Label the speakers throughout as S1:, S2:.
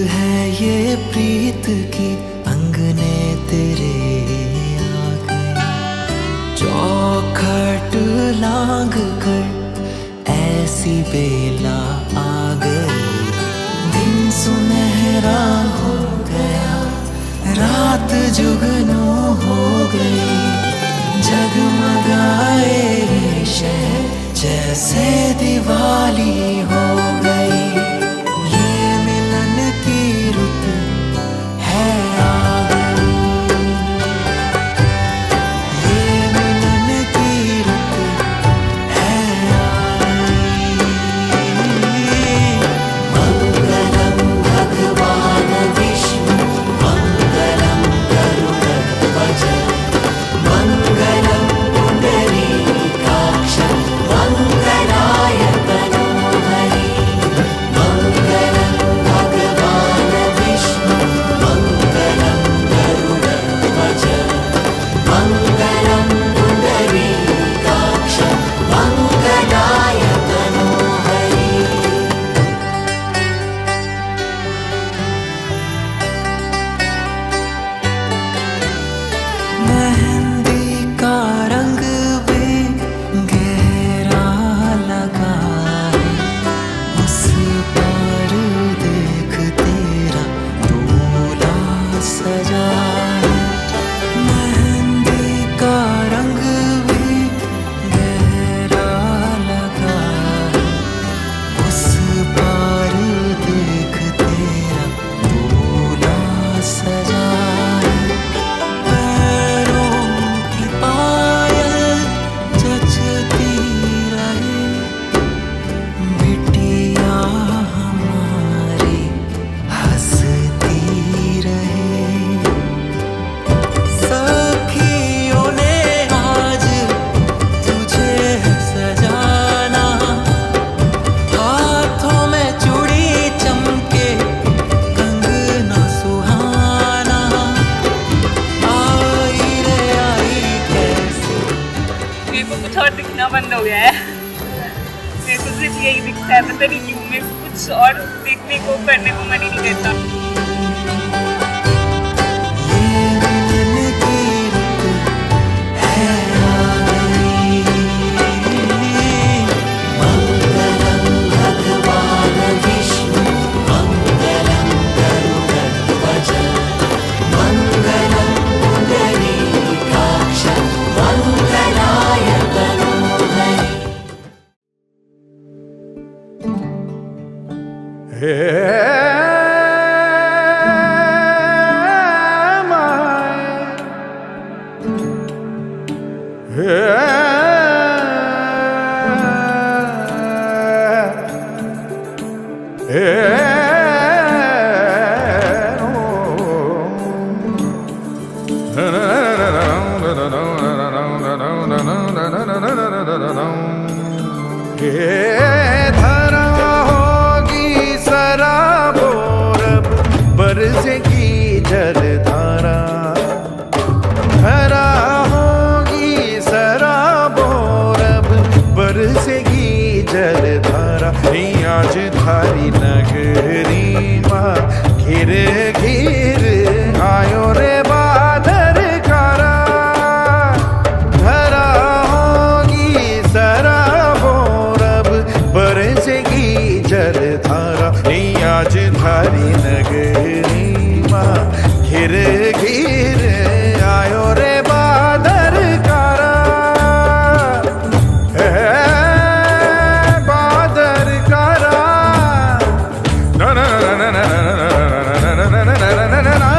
S1: है ये प्रीत की अंगने तेरे आ गए, चौखट लांग कर ऐसी बेला आ गई। दिन सुनहरा हो गया, रात जुगनू हो गई, जगमगाए ये शहर जैसे दिवाली हो गई। ये मिलन की रुत है आ गई, ये मिलन की रुत है आ गई। मंगलम भगवान विष्णु मंगलम गरुड़ध्वज, मंगलम पुंडरीकाक्ष मंगलाय तनोहरि। मंगलम भगवान विष्णु मंगलम गरुड़ध्वज, मंगलम पुंडरीकाक्ष मंगलाय तनोहरि। मेहंदी का रंग भी गहरा लगा है, उस पर देख तेरा दूल्हा सजा है। मेहंदी का रंग भी गहरा लगा है, उस पर देख तेरा दूल्हा सजा है। पैरों की पायल जचती रहे, बिटिया हमारी हंसती रहे। सखियों ने आज तुझे सजाना, हाथों में चूड़ी चमके कंगना सुहाना। आई रे आई कैसे
S2: मेरे को कुछ और दिखना बंद हो गया है। मेरे को सिर्फ यही दिखता है, पता नहीं क्यों। मेरे को कुछ और देखने को करने को मन ही नहीं करता।
S1: ये मिलन की रुत है आ गई। मंगलम भगवान विष्णु मंगलम गरुड़ध्वज, मंगलम पुंडरीकाक्ष मंगलाय तनोहरि।
S3: धरा होगी सराबोर, बरसेगी जलधारा। धरा होगी सराबोर, बरसेगी जलधारा। आज धारी नगरी माँ घिर घिर आयो रे बादर कारा। धरा होगी सराबोर, बरसेगी जलधारा। आज धारी नगरी माँ घिर घिर आयो रे बादर कारा। बादर कारा ना ना ना ना ना ना ना ना ना ना ना।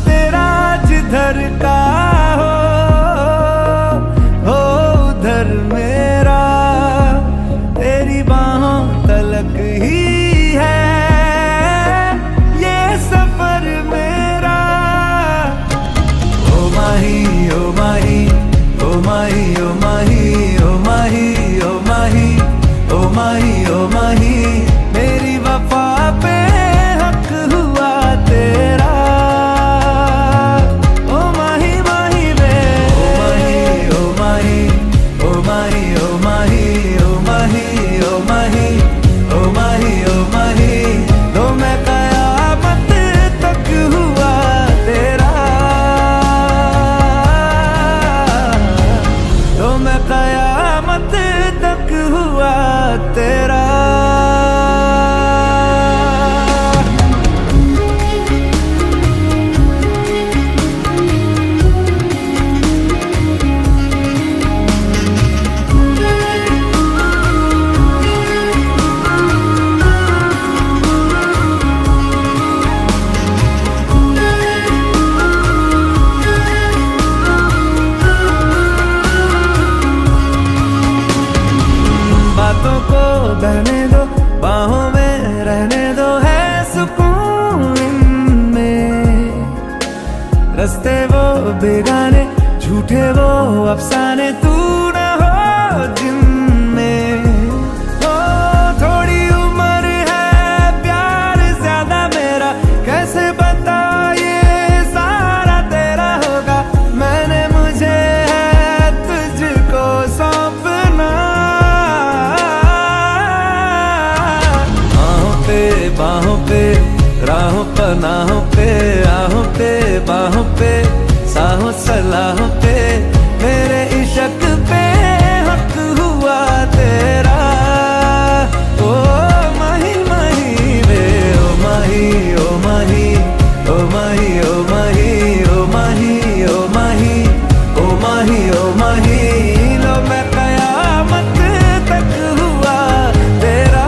S4: तेरा जिधर का हो उधर मेरा, तेरी बाहों तलक ही है ये सफर मेरा। ओ माही ओ माही ओ माही ओ माही ओ माही ओ माही ओ माही ओ माही, मेरी वफा पे हक हुआ तेरा। ओ माही माही वे ओ माही ओ माही ओ माही ओ माही ओ माही ओ माही ओ माही, तो मैं कयामत तक हुआ तेरा, तो मैं कयामत तक हुआ तेरा। बातों को बहने दो, बाहों में रहने दो, है सुकून इनमें। रस्ते वो बेगाने, झूठे वो अफसाने, तू न हो जिनमें। ओ थोड़ी उम्र है, प्यार ज्यादा मेरा, कैसे बता ये सारा तेरा होगा। मैंने मुझे है तुझको सौंपना, बाहों पे राहों पनाहों पे, आहों पे बाहों पे, साहों सलाहों पे, मेरे इश्क पे हक हुआ तेरा। ओ माही माही वे ओ माही ओ माही ओ माही ओ माही ओ माही ओ माही ओ माही ओ माही, लो मैं कयामत तक हुआ तेरा।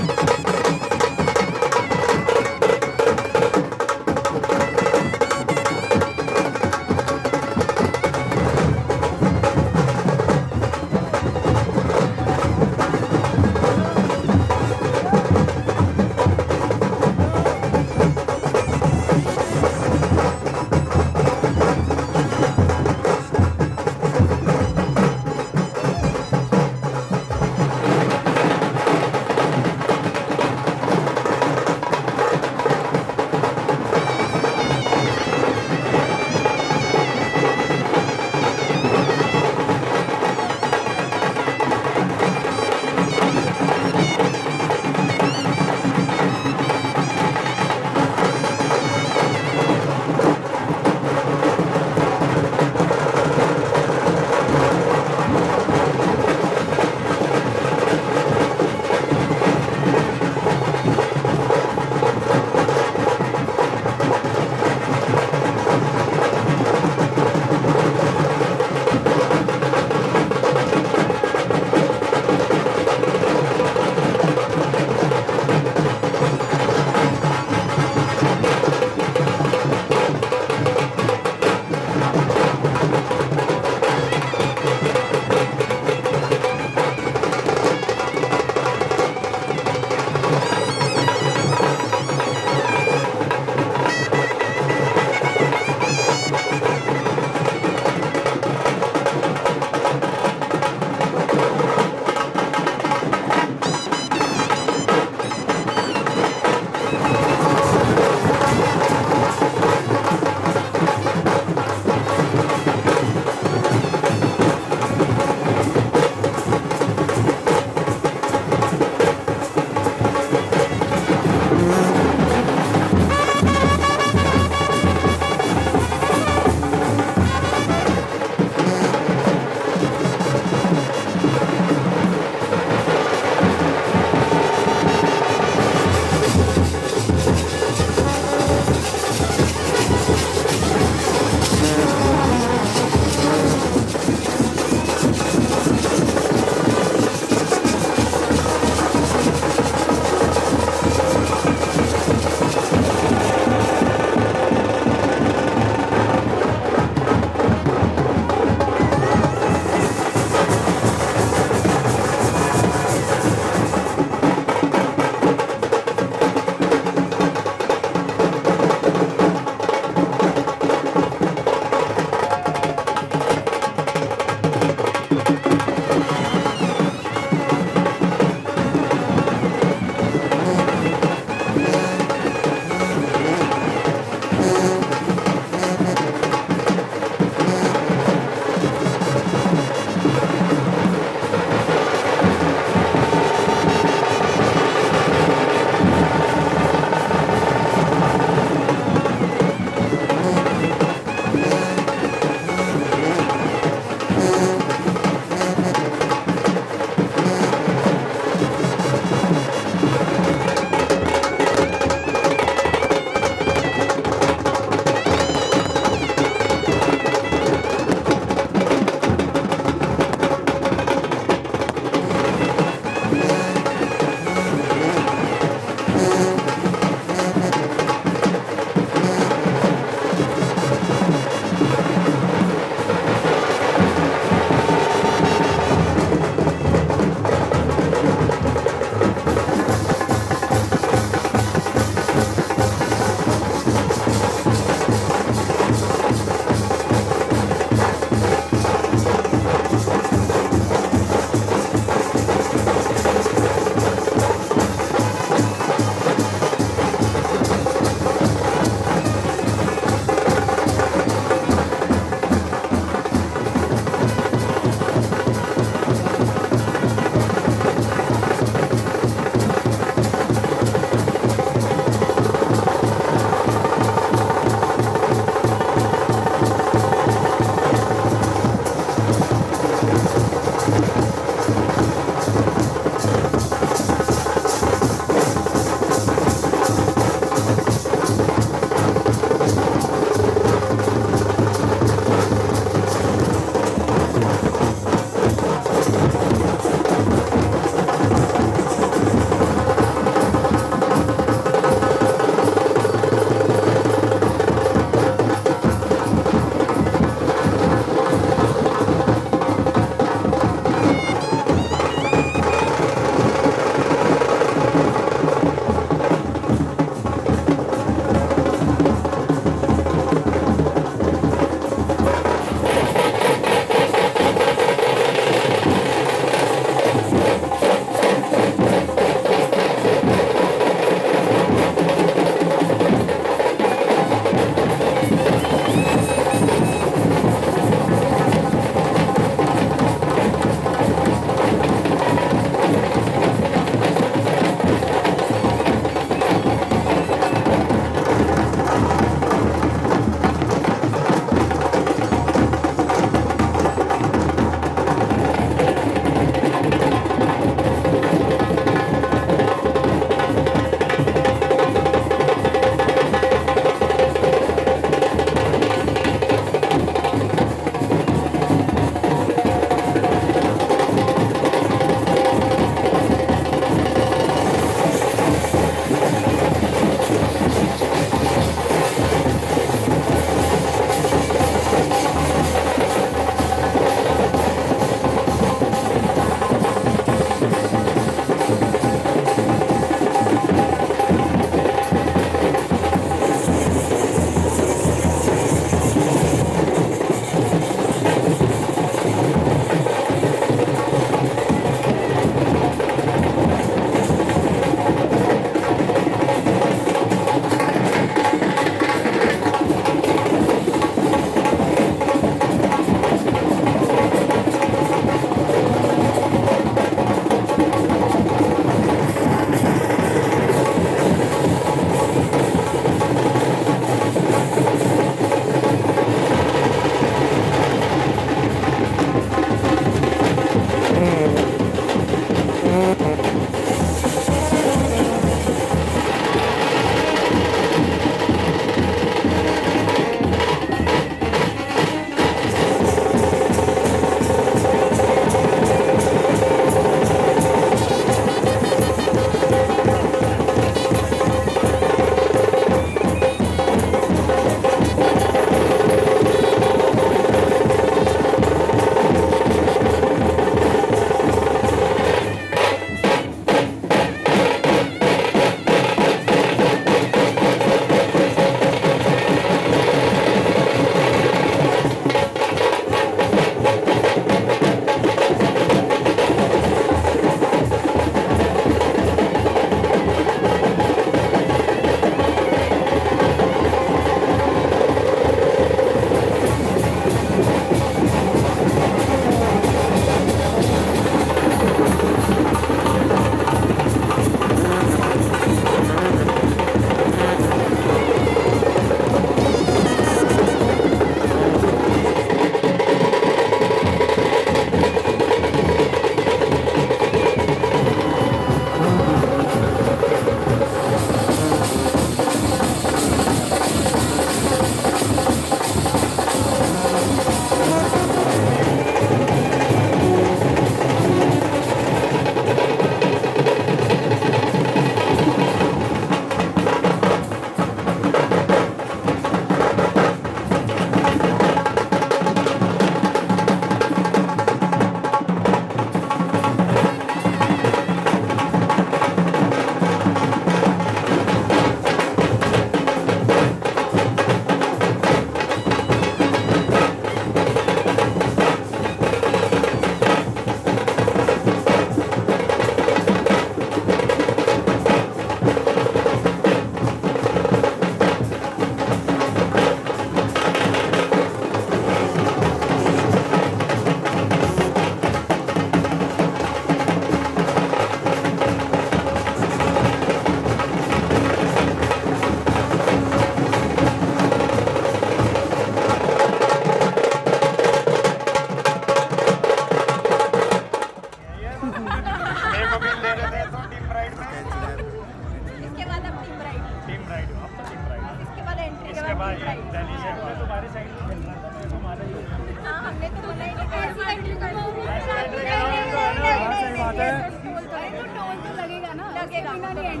S5: बात है।
S6: टोल तो लगेगा ना, लगेगा बिना नहीं एंड।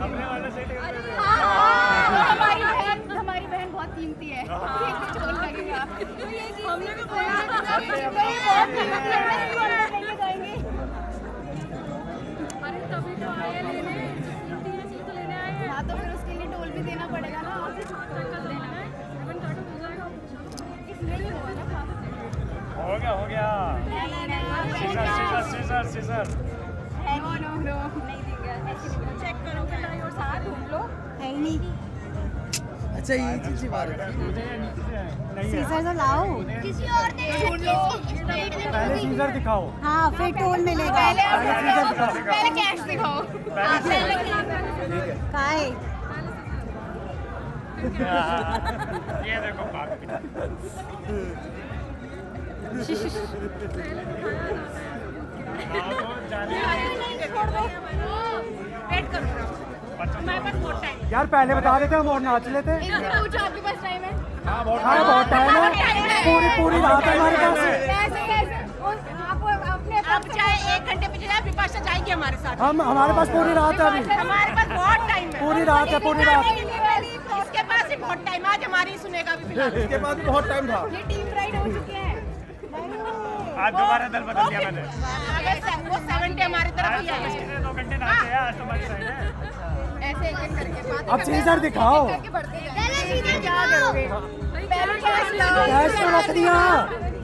S6: हमारी बहन बहुत कीमती है, टोल लगेगा। हमने भी बोला जाएंगे। अरे तभी तो आए लेने, लेने आए। हाँ तो फिर उसके लिए टोल भी देना पड़ेगा ना। इसलिए नहीं हुआ ना।
S5: हो गया सीजर
S6: नो नहीं देगा, ऐसे नहीं। चेक करो और साथ ढूंढ लो, है ही नहीं।
S7: अच्छा ये चीज बात है।
S6: सीजर तो लाओ, किसी और ने ढूंढ लो।
S5: पहले सीजर दिखाओ।
S6: हाँ फिर टोल मिलेगा। पहले कैश दिखाओ। काय
S5: ये देखो
S6: वेट करो, हमारे पास बहुत टाइम।
S5: यार पहले बता देते हम और नाच लेते।
S6: इनसे पूछो आपके पास टाइम है?
S5: हाँ बहुत टाइम है, पूरी रात है हमारे पास।
S6: आप चाहे 1 घंटे पीछे जाए, विपाशा जाएगी हमारे साथ।
S5: हमारे पास पूरी रात है अभी।
S6: हमारे पास बहुत टाइम है,
S5: पूरी रात है, पूरी रात।
S6: इसके पास ही बहुत टाइम, आज हमारी सुनेगा भी फिलहाल।
S7: इसके बाद भी बहुत टाइम था।
S6: ये टीम राइड हो चुकी है।
S5: आज दोबारा दल बदल दिया मैंने।
S6: अगर वो 70 हमारी तरफ ही आए।
S5: 2 घंटे नाचे हैं आज तुम्हारी साइड है।
S6: ऐसे एक एक करके बात
S5: अब सीजर दिखाओ।
S6: पहले सीजर क्या करोगे? पहले कैश लाओ।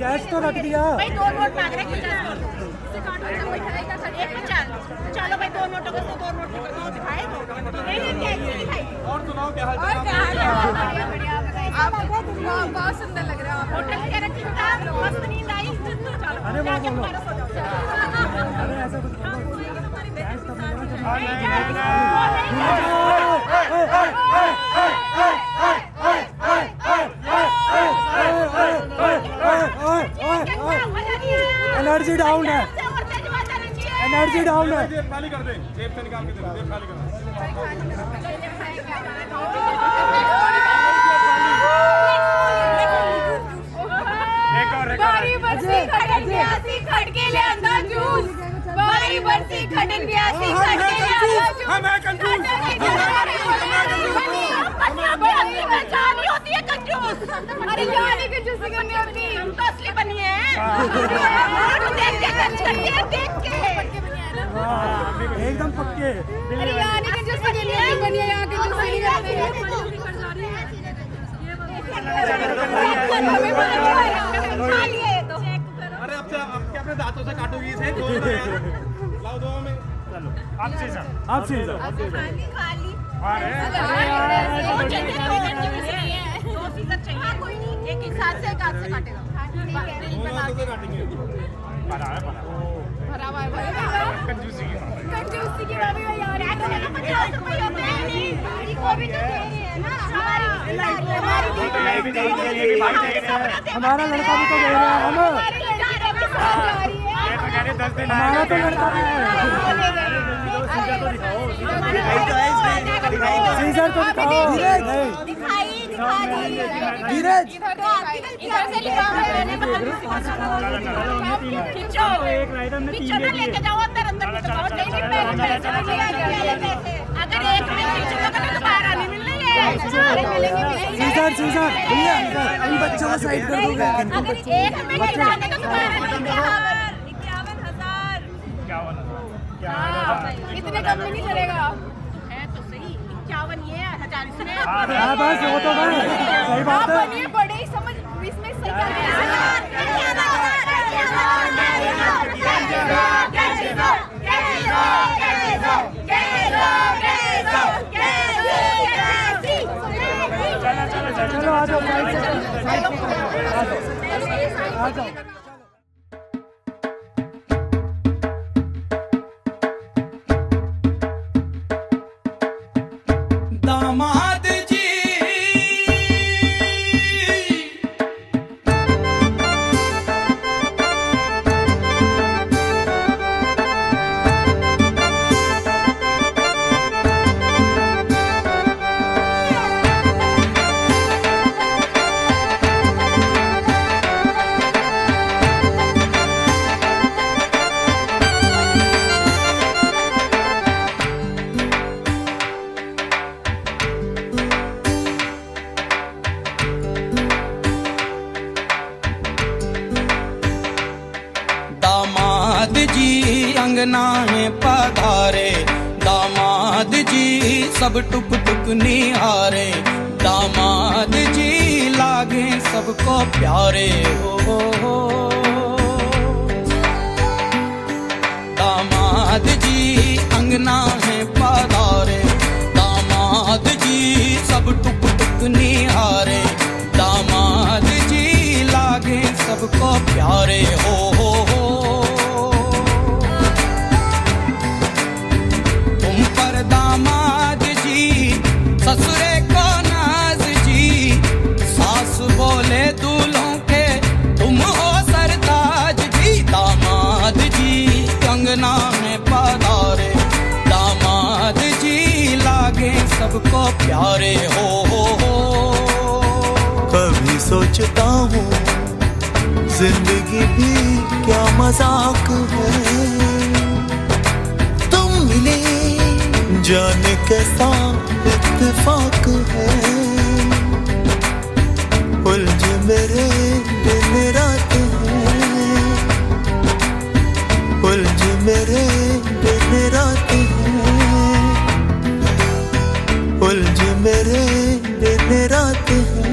S5: कैश तो रख दिया।
S6: भाई 2 नोट मांग रहे हैं, 50 एक में चलो भाई 2 नोटों को 2 नोट कर दो, दिखाए नहीं कैसे दिखाई।
S7: और सुनाओ क्या हाल
S6: और क्या हाल है? बढ़िया बताइए। आप बहुत सुंदर लग रहे हो। आप होटल वगैरह ठीक था, मस्त नींद आई।
S5: अरे वो बोलो।
S6: अरे
S5: ऐसा कुछ एनर्जी डाउन है।
S7: जेब खाली कर दे, जेब से निकाल के दे, जेब खाली कर।
S6: बारी बरसी खड़क ब्यासी खड़के ले अंदर जूस। बारी बरसी खड़क ब्यासी खड़के ले अंदर जूस।
S7: हम है कंजूस।
S6: जानी होती है कंजूस। अरे जानी कंजूसी करनी होती। हम तो असली बनी है। देख के खर्च करती है, देख के।
S5: एकदम पक्के।
S6: अरे यानी कंजूसी करनी बनी है, यहाँ कंजूसी नहीं करती है।
S7: अरे अब क्या अपने दांतों से काटोगी इसे? दो लाओ, दो में।
S5: चलो आप सीजर
S6: खाली
S5: अरे
S6: दो सीजर चाहिए। कोई नहीं, एक ही साथ से काटेगा।
S7: दोनों हाथों से काटेंगे।
S5: भरा है
S6: भरा हुआ है।
S5: कंजूसी की बात है।
S6: कंजूसी की बात है यार। 50 रुपये होते हैं नहीं, को भी तो दे रहे हैं ना।
S5: ये भी देंगे, ये भी भाई देंगे। हमारा लड़का भी तो दे रहा है हम।
S6: हमारे लड़के के साथ जा रही है।
S5: ये तो कह रहे 10 दिन हमारा तो लड़का भी है। सीजर तो दिखाओ।
S6: दिखाई
S7: धीरज
S6: इधर से लिखा हुआ है मैंने। खींचो
S5: एक राइडर ने 3
S6: खींचो ना, लेके जाओ अंदर अंदर। अगर एक में खींचोगे तो दोबारा नहीं मिलेंगे।
S5: सीजर भैया इन बच्चों को साइड कर दोगे।
S6: अगर एक में खिलाने तो दोबारा मिलेंगे। 51,000 इतने कम में नहीं चलेगा। है तो सही 51 ये 1000 इसमें।
S5: हाँ बस वो तो भाई सही बात है।
S6: बनिए बड़े ही समझ इसमें सही कर
S5: चलो आ जाओ साइड से, आ जाओ।
S1: दामाद जी जी अंगना में पधारे, दामाद जी सब टुक टुक निहारे, दामाद जी लागे सबको प्यारे हो। दामाद जी अंगना है पधारे, दामाद जी सब टुक टुक निहारे, दामाद जी लागे सबको प्यारे हो। तुम पर दामाद जी ससुरे को नाज जी, सास बोले दूल्हों के तुम हो सरताज जी, दामाद जी अंगना में पधारे, दामाद जी लागे सबको प्यारे हो।
S8: कभी सोचता हूँ जिंदगी भी क्या मजाक है, तुम मिले जाने कैसा इत्तेफाक है, उलझ मेरे दिन रात है, उलझ मेरे दिन रात है, उलझ मेरे दिन रात है।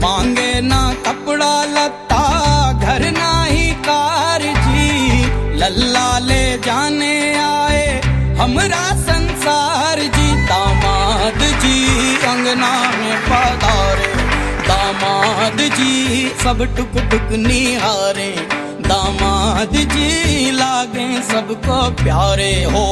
S1: मांगे ना कपड़ा लत्ता घर ना ही कार जी, लल्ला ले जाने आए हमरा संसार जी, दामाद जी अंगना में पधारे, दामाद जी सब टुक टुक निहारे, दामाद जी लागे सबको प्यारे हो।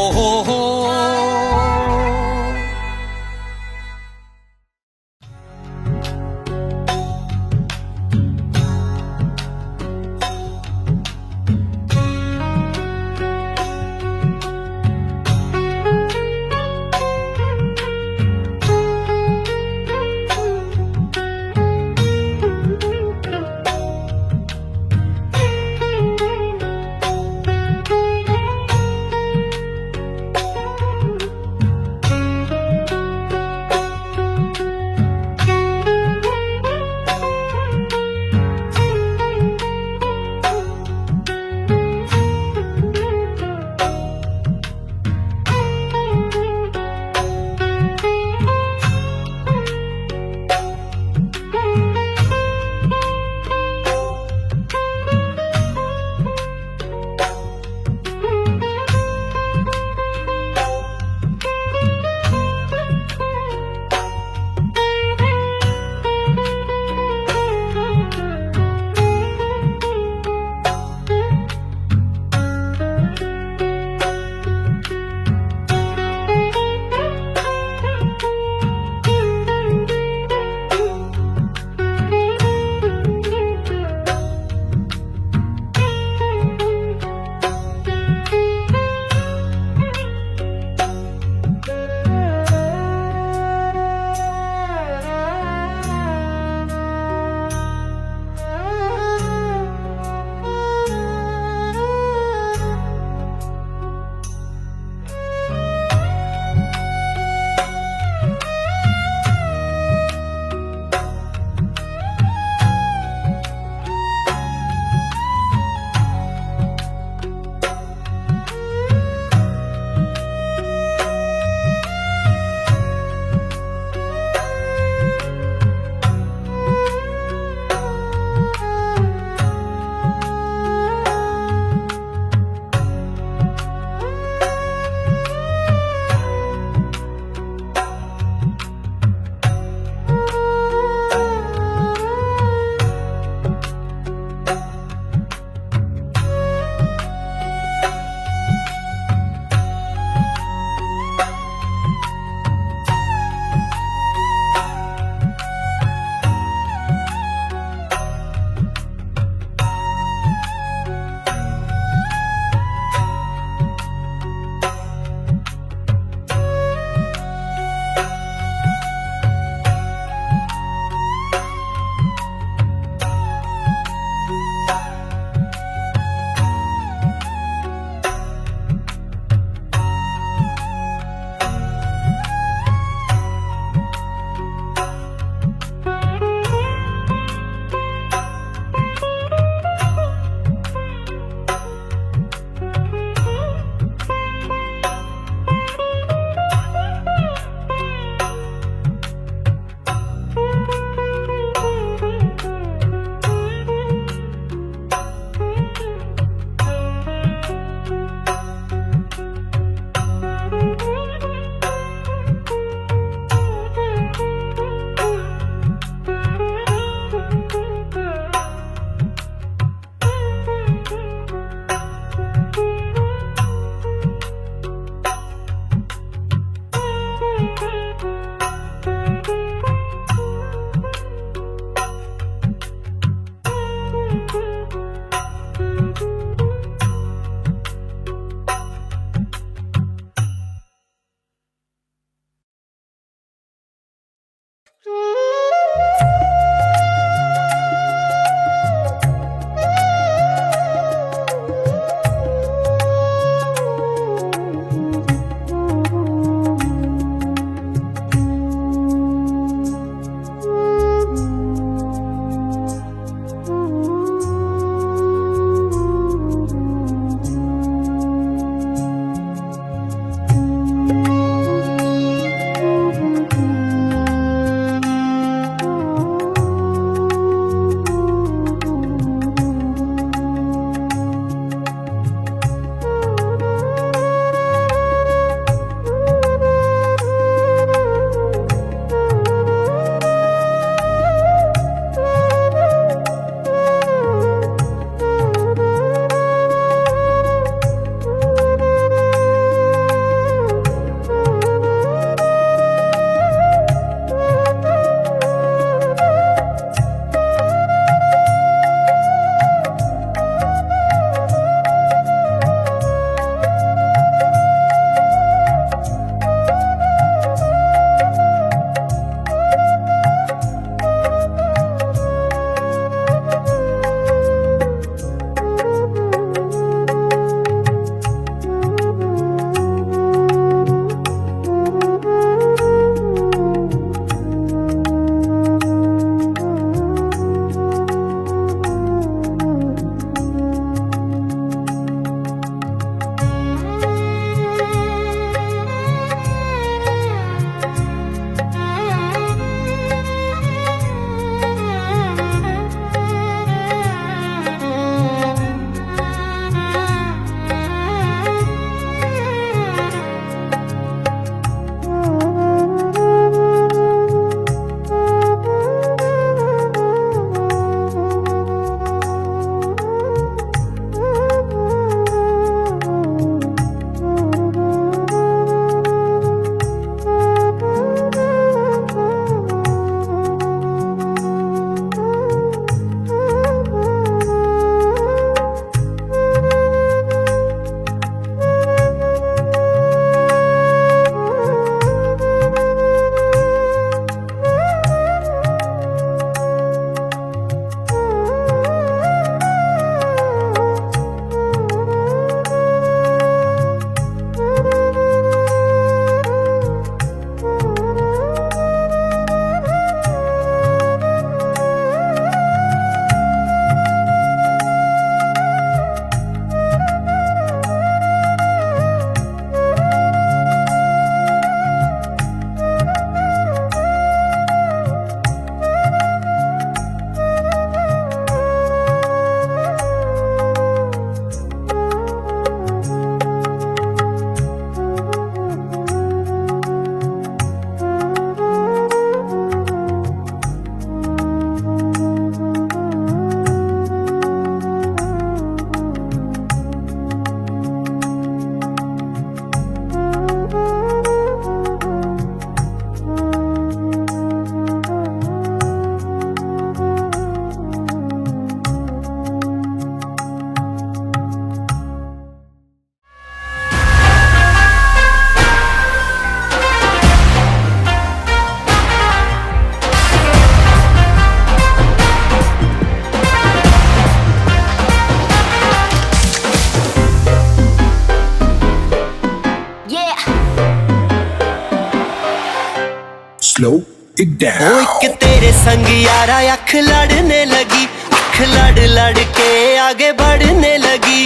S9: slow it down.
S8: ओ एक तेरे संग यारा अख लड़ने लगी, अख लड़ लड़ के आगे बढ़ने लगी।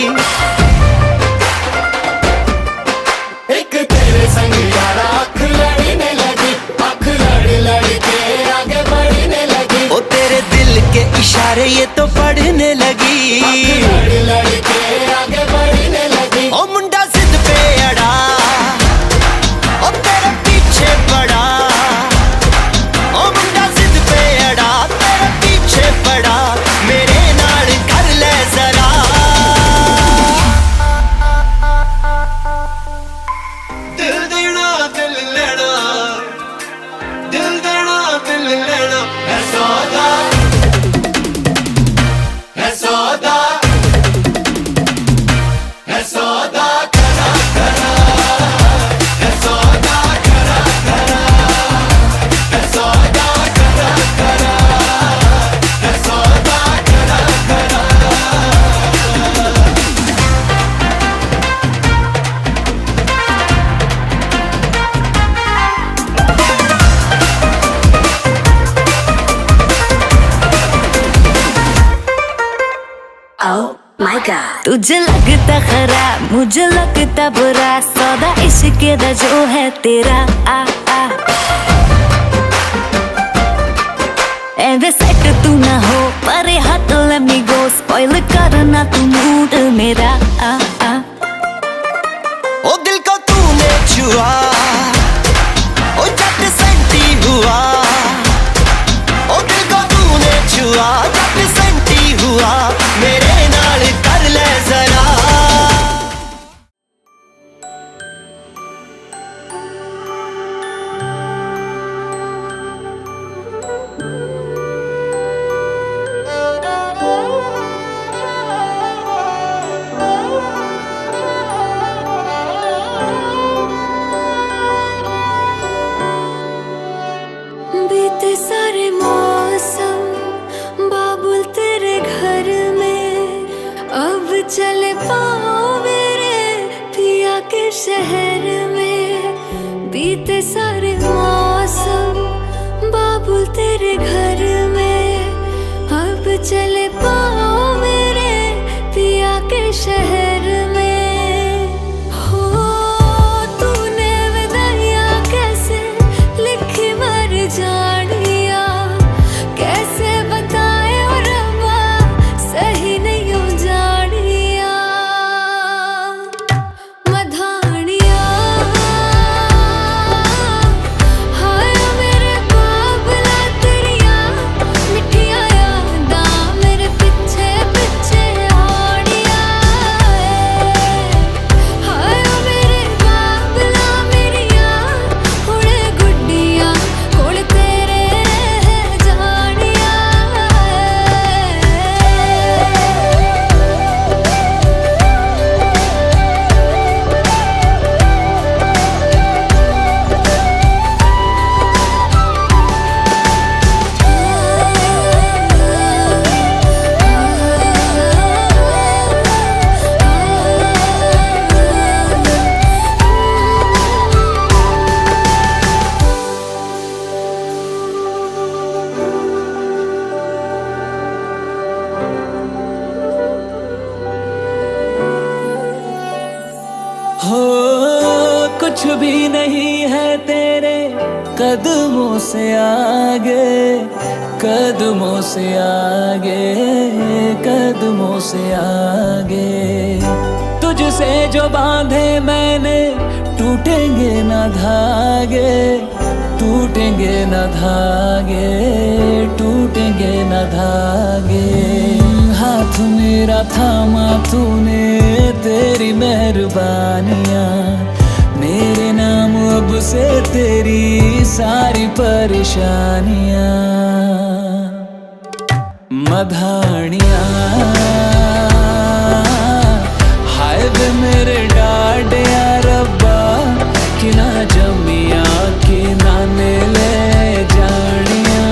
S8: एक तेरे संग यारा अख लड़ने लगी, अख लड़ लड़ के आगे बढ़ने लगी। ओ तेरे दिल के इशारे ये तो पढ़ने लगी, अख लड़ लड़ के आगे बढ़ने लगी। ओ मुंडा जिद पे अड़ा, ओ तेरे पीछे पड़ा। ओ मुंडा जिद पे अड़ा, तेरे पीछे पड़ा। मेरे नाल कर ले जरा। दिल देना दिल लेना, दिल देना दिल लेना है सौदा, है सौदा, है सौदा करा करा, है सौदा करा करा, है सौदा करा करा, है सौदा करा करा।
S10: तुझे लगता खराब, मुझे लगता बुरा, सौदा इश्क दा जो है तेरा। आ आ एवे सेट तू ना हो, परे हट let me go, स्पॉइल करना तू मूड मेरा। आ आ
S8: ओ दिल को तूने छुआ, ओ झट सेंटी हुआ। ओ दिल को तूने छुआ, झट सेंटी हुआ। मेरे नाल कर ले जरा।
S10: बीते सारे मौसम बाबुल तेरे घर में, अब चले पाओ मेरे पिया के शहर में। बीते सारे मौसम बाबुल तेरे घर में, अब चले पाओ मेरे पिया के शहर में। हो तूने विदाइयां कैसे लिखी मर जानिया, कैसे बताए और रब्बा सही नहीं हो जानिया। मधानिया हाय मेरे बाबला तेरिया, मिठिया यादा मेरे पीछे पीछे आड़िया। हाय मेरे बाबला मेरिया, हुणे गुड्डिया कोल तेरे रह जानिया।
S4: हो कुछ भी नहीं है तेरे कदमों से आगे, कदमों से आगे, कदमों से आगे। तुझसे जो बांधे मैंने टूटेंगे ना धागे, टूटेंगे ना धागे, टूटेंगे ना धागे। हाथ मेरा थामा तूने, तेरी मेहरबानियाँ मेरे नाम अब से तेरी सारी परेशानियाँ। मधानियाँ हाय वे मेरे डाडिया रब्बा, कि ना जमिया कि ना ने ले जानिया।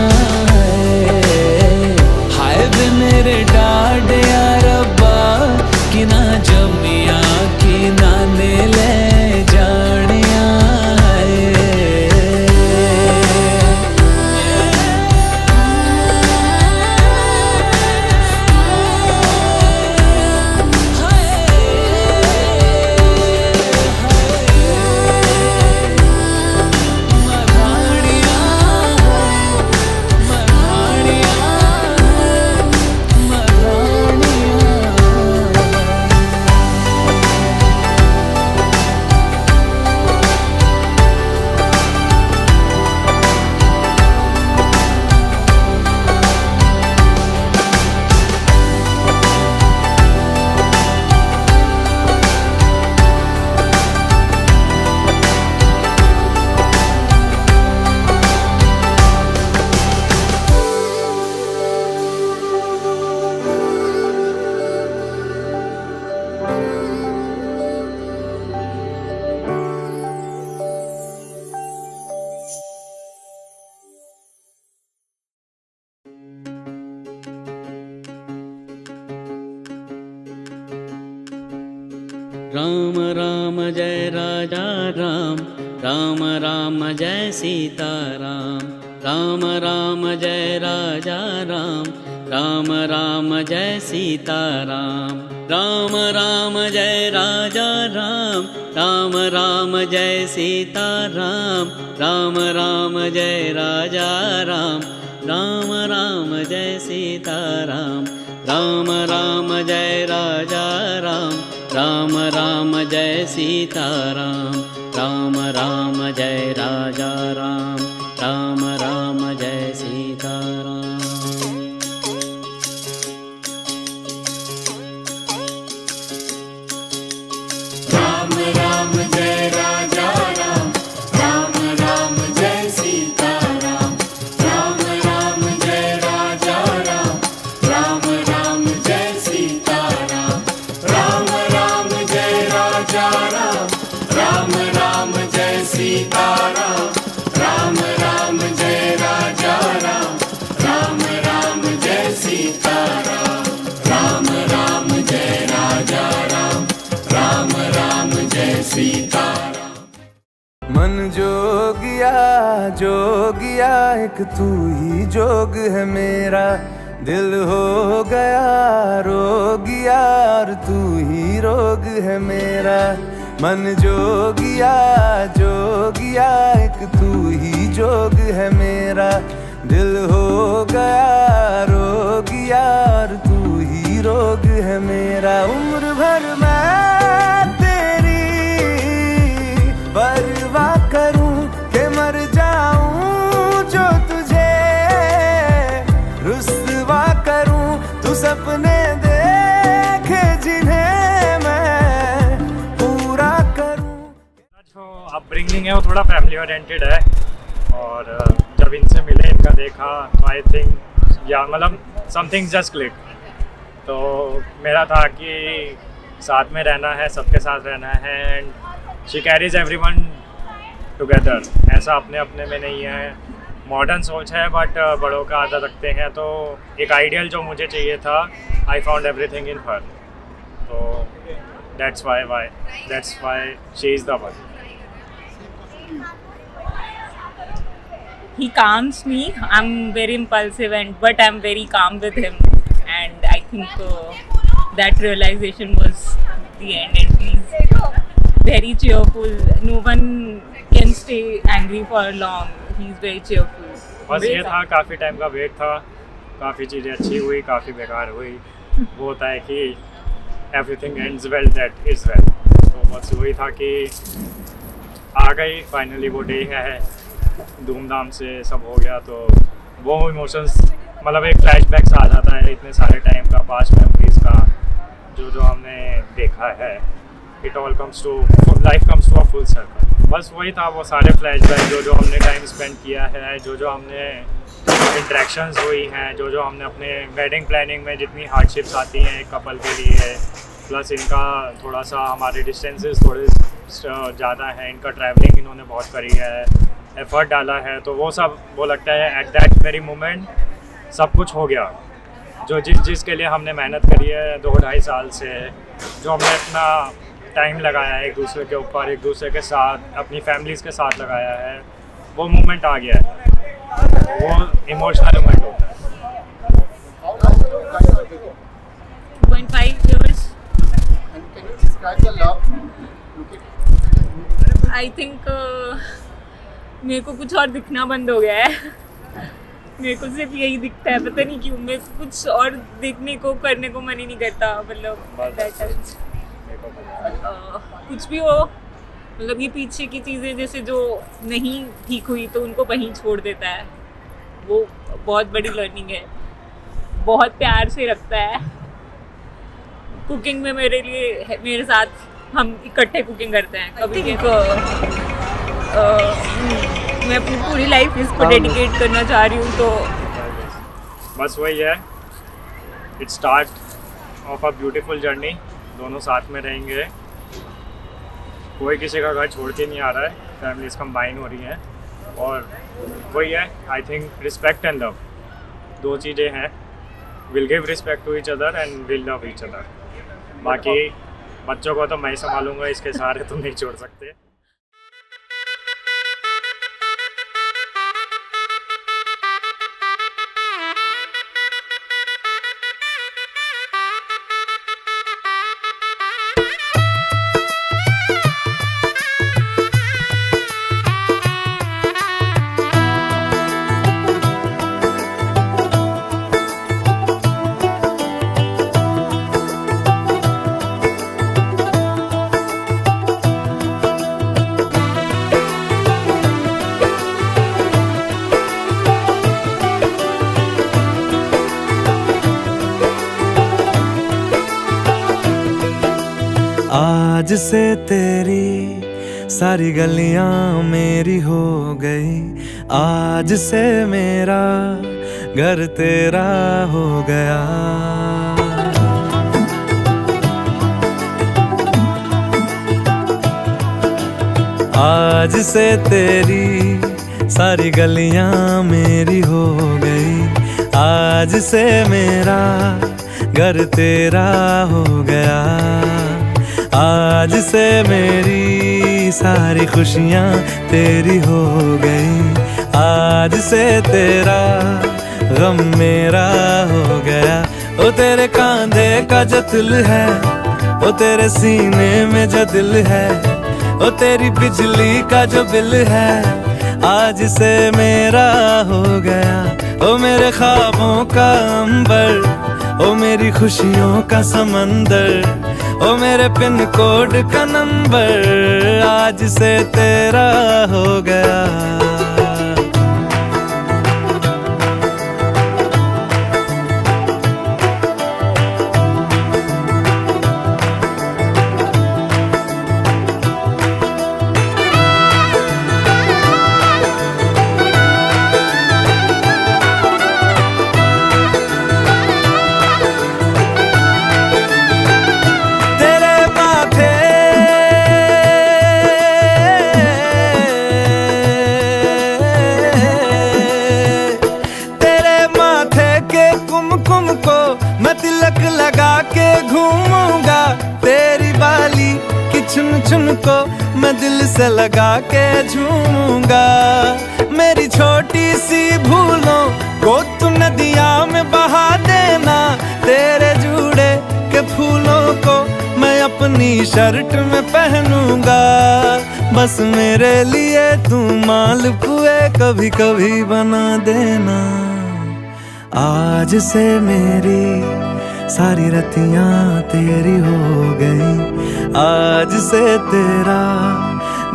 S4: हाय वे मेरे डाडिया रब्बा, कि ना जमिया कि ना ने ले जानिया।
S9: राम राम जय राजा राम, राम राम जय सीता राम, राम राम जय राजा राम, राम राम जय सीता राम, राम राम जय राजा राम, राम राम जय सीता राम, राम राम जय राजा राम, राम राम जय सीता राम, राम राम जय राजा राम, राम राम जय सीता राम, राम राम जय राजा राम, राम राम जय सीता राम।
S8: राम राम जय राजा राम, राम राम जय सीता राम, राम राम जय राजा राम, राम राम जय सीता राम, राम राम जय राजा राम, राम राम जय सीता राम, राम राम जय राजा राम, राम राम जय सीता राम, राम राम जय राजा राम, राम राम जय सीता राम।
S4: मन जोगिया जोगिया एक तू ही जोग है मेरा, दिल हो गया रोगिया और तू ही रोग है मेरा। मन जोगिया जोगिया एक तू ही जोग है मेरा, दिल हो गया रोगिया और तू ही रोग है मेरा। उम्र भर मैं तेरी परवाह करूं कि मर जाऊं जो तुझे रुस्वा करूं, तू सपने देखे जिन्हें मैं पूरा करूं।
S7: जो अपब्रिंगिंग है वो थोड़ा फैमिली ओरिएंटेड है, और जब इनसे मिले इनका देखा तो आई थिंक या मतलब समथिंग जस्ट क्लिक। तो मेरा था कि साथ में रहना है, सबके साथ रहना है, and she carries everyone together. ऐसा अपने अपने में नहीं है, मॉडर्न सोच है बट बड़ों का आदत रखते हैं। तो एक आइडियल जो मुझे चाहिए था, आई फाउंड एवरीथिंग इन हर। तो that's why she is the one.
S2: He calms me. I'm very impulsive, but I'm very calm with him, and I think that realization was the end. And he's very cheerful. No one can stay angry for long. He's very cheerful.
S7: बस ये था, काफ़ी time का wait था, काफ़ी चीज़ें अच्छी हुई, काफ़ी बेकार हुई। वो होता है कि everything ends well that is well. तो बस वही था कि आ गई फाइनली वो डे है, धूमधाम से सब हो गया। तो वो इमोशंस मतलब एक फ्लैशबैक सा आ जाता है इतने सारे टाइम का, पास्ट मेमोरीज का, जो हमने देखा है। It all comes to life comes to a full circle. बस वही था, वो सारे फ्लैशबैक जो हमने टाइम स्पेंड किया है, जो हमने इंटरेक्शंस हुई हैं, जो हमने अपने वेडिंग प्लानिंग में जितनी हार्डशिप्स आती हैं एक कपल के लिए, प्लस इनका थोड़ा सा हमारे डिस्टेंसेस थोड़े ज़्यादा हैं, इनका ट्रैवलिंग इन्होंने बहुत करी है, एफर्ट डाला है। तो वो सब वो लगता है एट दैट वेरी मोमेंट सब कुछ हो गया। जो जिस के लिए हमने मेहनत करी है 2-2.5 साल से, जो हमने अपना टाइम लगाया है एक दूसरे के ऊपर, एक दूसरे के साथ, अपनी फैमिलीज़ के साथ लगाया है, वो मोमेंट आ गया है। वो इमोशनल मोमेंट होता है।
S2: 2.5 years. I think मेरे को कुछ और दिखना बंद हो गया है। मेरे को सिर्फ यही दिखता है, पता नहीं क्यों। मेरे को कुछ और देखने को करने को मन ही नहीं करता। मतलब कुछ भी हो, मतलब ये पीछे की चीज़ें जैसे जो नहीं ठीक हुई तो उनको वहीं छोड़ देता है। वो बहुत बड़ी लर्निंग है। बहुत प्यार से रखता है। कुकिंग में मेरे साथ हम इकट्ठे कुकिंग करते हैं। कभी मैं अपनी पूरी लाइफ इसको डेडिकेट करना चाह रही हूँ। तो
S7: बस वही है, it start of a beautiful journey. दोनों साथ में रहेंगे, कोई किसी का घर छोड़ के नहीं आ रहा है, फैमिलीज कंबाइन हो रही हैं। और वही है, I think respect and love, दो चीज़ें हैं। Will give respect to each other and will love each other. बाकी बच्चों को तो मैं ही संभालूंगा, इसके सहारे तुम नहीं छोड़ सकते।
S4: आज से तेरी सारी गलियां मेरी हो गई, आज से मेरा घर तेरा हो गया। आज से तेरी सारी गलियां मेरी हो गई, आज से मेरा घर तेरा हो गया। आज से मेरी सारी खुशियाँ तेरी हो गई, आज से तेरा गम मेरा हो गया। ओ तेरे कांधे का जो दिल है, ओ तेरे सीने में जो दिल है, ओ तेरी बिजली का जो बिल है, आज से मेरा हो गया। ओ मेरे ख्वाबों का अंबर, ओ मेरी खुशियों का समंदर, ओ मेरे पिन कोड का नंबर, आज से तेरा हो गया। तिलक लगा के घूमूंगा, तेरी बाली की चुन चुन को मैं दिल से लगा के झूमूंगा। मेरी छोटी सी भूलों को तू नदिया में बहा देना, तेरे जूड़े के फूलों को मैं अपनी शर्ट में पहनूंगा। बस मेरे लिए तू मालपुए कभी कभी बना देना। आज से मेरी सारी रतियां तेरी हो गई, आज से तेरा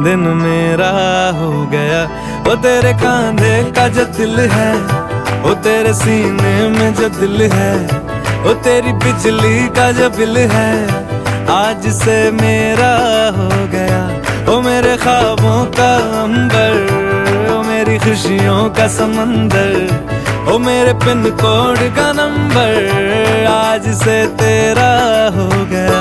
S4: दिन मेरा हो गया। वो तेरे कांधे का जो दिल है, वो तेरे सीने में जो दिल है, वो तेरी बिजली का जो बिल है, आज से मेरा हो गया। वो मेरे ख्वाबों का अंबर, वो मेरी खुशियों का समंदर, ओ मेरे पिन कोड का नंबर, आज से तेरा हो गया।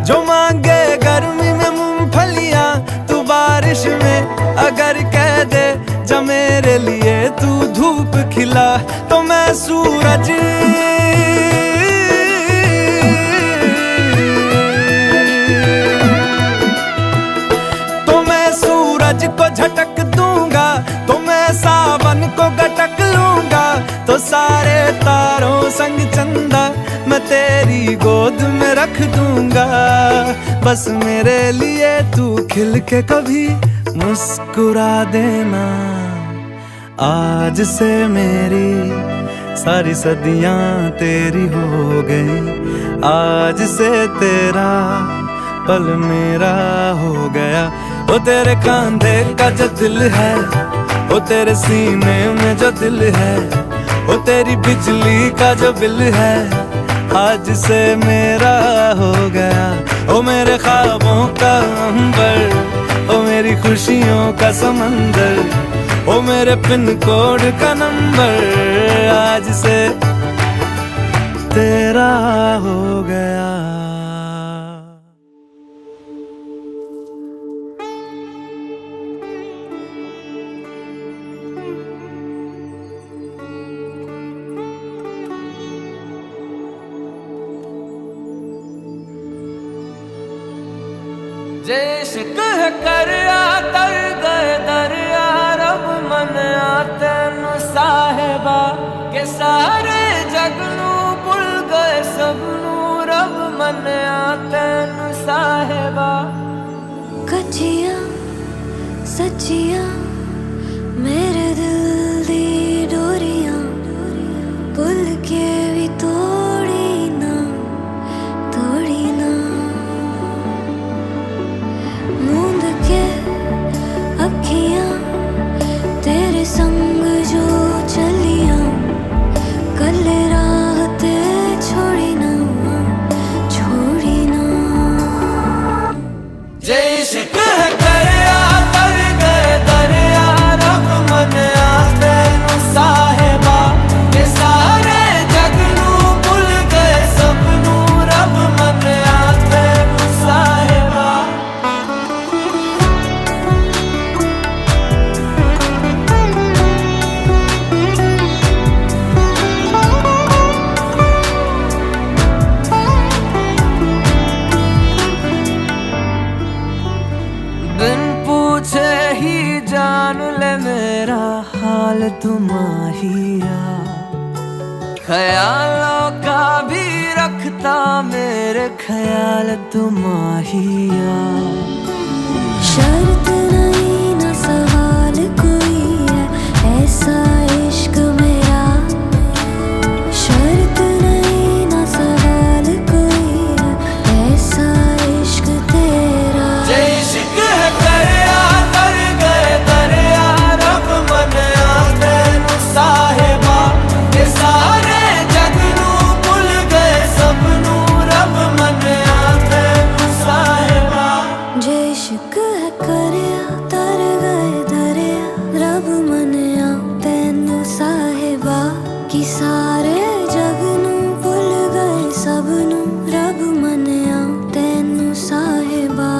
S4: जो मांगे गर्मी में मूंगफलियां, तू बारिश में अगर कह दे जा मेरे लिए तू धूप खिला, तो मैं सूरज को झटक दूंगा, तो मैं सावन को गटक लूंगा। तो सारे तारों संग चंदा मैं तेरी गोद में रख दूंगा। बस मेरे लिए तू खिल के कभी मुस्कुरा देना। आज से मेरी सारी सदियां तेरी हो गई, आज से तेरा पल मेरा हो गया। वो तेरे कांधे का जो दिल है, वो तेरे सीने में जो दिल है, वो तेरी बिजली का जो बिल है, आज से मेरा हो गया। ओ मेरे ख्वाबों का अंबर, ओ मेरी खुशी ख्वाबों का समंदर, ओ मेरे पिन कोड का नंबर आज से तेरा हो गया।
S1: इश्क है करया तर गए दरिया रब मनिया तेनू साहिबा के सारे जग नू भुल गए सबनू रब मनिया तेनू साहिबा।
S10: कच्चियां सच्चियां मेरे दिल दी डोरियां भुल के भी तोड़ी ना मूंद के अखियां तेरे संग जो चलियां कल राह ते छोड़ी ना
S1: जे इश्क है करया तर गए दरिया रब मनिया तेनू साहिबा के सारे जग नू भुल गए सबनू रब मनिया तेनू साहिबा। बिन पूछे ही जान ले मेरा हाल तुम्हारिया, ख्यालों का भी रखता मेरे ख्याल तुम्हारिया।
S10: शर्त नहीं ना सवाल कोई है ऐसा इश्क मेरा, शर्त नहीं ना सवाल कोई है ऐसा इश्क तेरा।
S1: जे इश्क है करया तर गए दरिया रब मनिया तेनू साहिबा के सारे जग नू भुल गए सबनू रब मनिया तेनू साहिबा।
S10: जे इश्क है करया तर गए दरिया रब मनिया तैनू साहिबा कि सारे जग नू भुल गए सबनू रब मनिया तैनू साहिबा।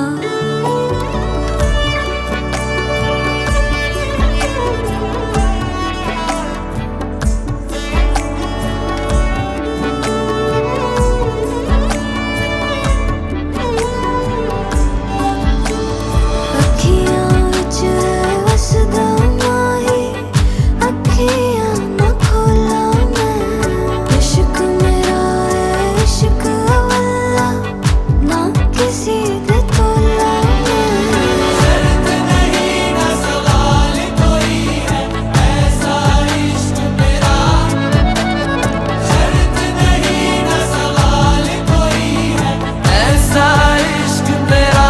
S10: अखियां विच वसदा माही अखियां ना खोला मैं, इश्क मेरा है इश्क अवल्ला ना किसी दे तोला मैं।
S1: शर्त नहीं ना सवाल कोई है ऐसा इश्क मेरा, शर्त नहीं ना सवाल कोई है ऐसा इश्क मेरा।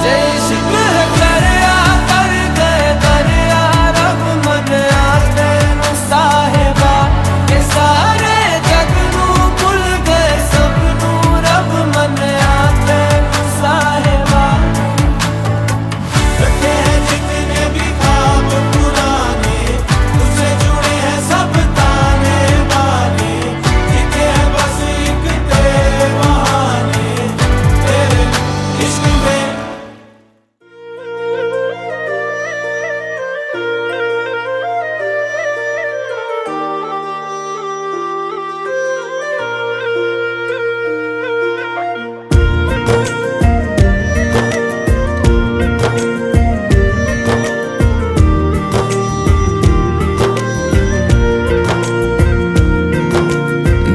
S1: जे इश्क है करया तर गए दरिया रब मनिया तेनू साहिबा के सारे जग नू भुल गए सबनू रब मनिया तेनू साहिबा। रखे हैं जितने भी ख्वाब पुराने तुझसे जुड़े हैं सब ताने बाने, टिके हैं बस एक तेरे बहाने तेरे इश्क में।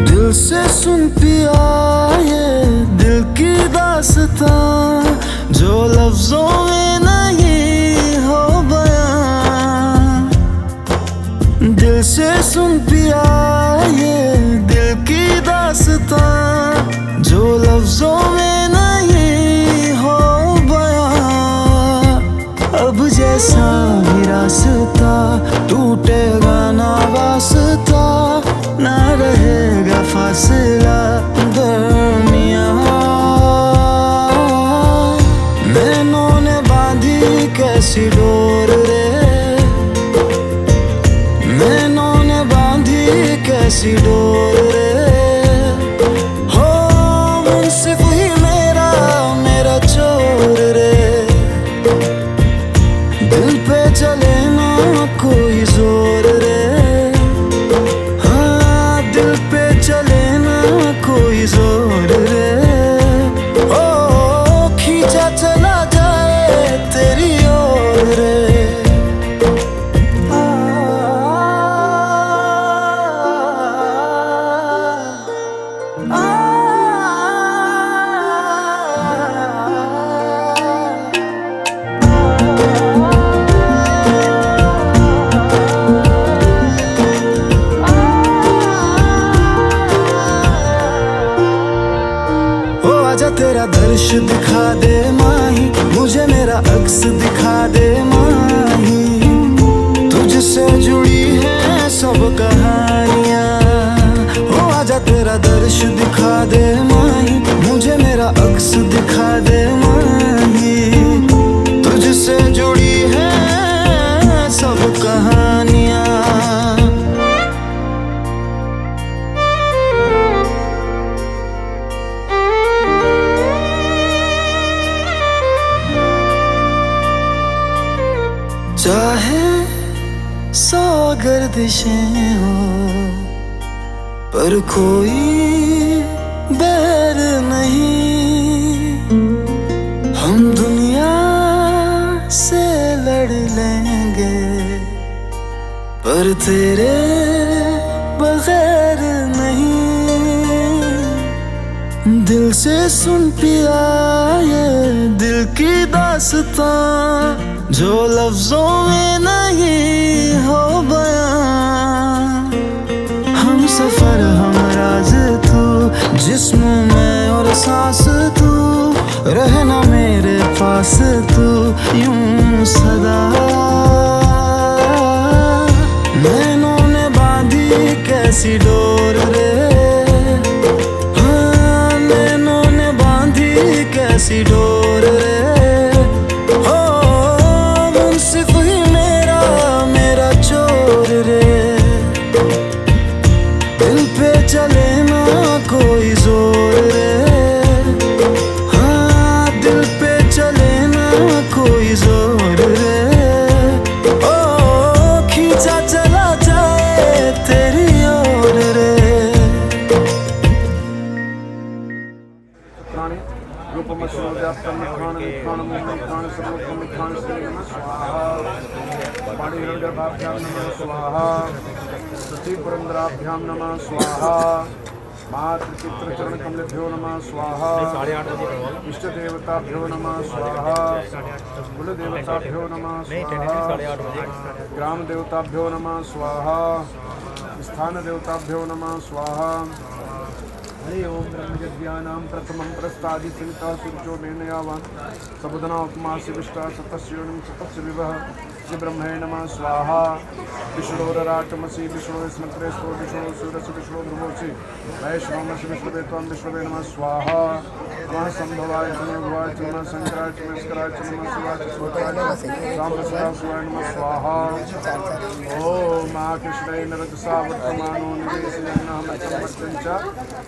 S4: दिल से सुन पिया ये दिल की दास्तां जो लफ्जों में नहीं हो बयां। दिल से सुन पिया ये दिल की दास्तां जो लफ्जों में नहीं हो बयां। अब जैसा भी रास्ता टूटेगा ना वास्ता, ना रहेगा फासला दरमियां। नैनों ने आजा तेरा दर्श दिखा दे माही, मुझे मेरा अक्स दिखा दे माही। तुझसे जुड़ी है सब कहानियाँ, ओ आजा तेरा दर्श दिखा दे माही, मुझे मेरा अक्स दिखा दे माही। तुझसे जुड़ी है सब कहानियाँ। चाहे 100 गर्दिशें हो पर कोई बैर नहीं, हम दुनिया से लड़ लेंगे पर तेरे बगैर नहीं। दिल से सुन पिया ये दिल की दास्तां, जो लफ्जों में नहीं हो बयां। हम सफर हम राज तू, जिस्म में और सांस तू, रहना मेरे पास तू यूं सदा। नैनों ने बांधी कैसी डोर रे, हाँ नैनों ने बांधी कैसी डोर रे। चले ना कोई जोर रे, हाँ दिल पे चले ना कोई जोर रे। ओ खींचा चला जाए तेरी ओर रे।
S3: पुरंदराभ्याम नमः स्वाहा। मातृचित्रचरण कमलेभ्यो नमः स्वाहा। इष्ट देवताभ्यो नमः स्वाहा। कुल देवताभ्यो नमः स्वाहा। ग्राम देवताभ्यो नमः स्वाहा। स्थान देवताभ्यो नमः स्वाहा। हरि ओम ब्रह्मज्ञानां प्रथमं प्रस्तादि चिंता सूर्यो मेनयावान सबुधना उपमा शिविष्टा सतस्योनिं सतस्य विवह श्री ब्रह्मे नमः स्वाहा। विष्णुराटमसि विष्णु स्मृत्रे स्तो विष्णु सूरस विष्णु ध्रुवोसि वैष्णवमसि विष्णुवे त्वं विष्णुवे नमः स्वाहा। नमः संभवाय नमः भवाय नमः शंकराय नमस्काराय नमः शिवाय स्वतराय रामप्रसाद शिवाय नमः स्वाहा। ओम महाकृष्णे नरदसा वर्तमानो निवेशयन्नहमचमच्चञ्च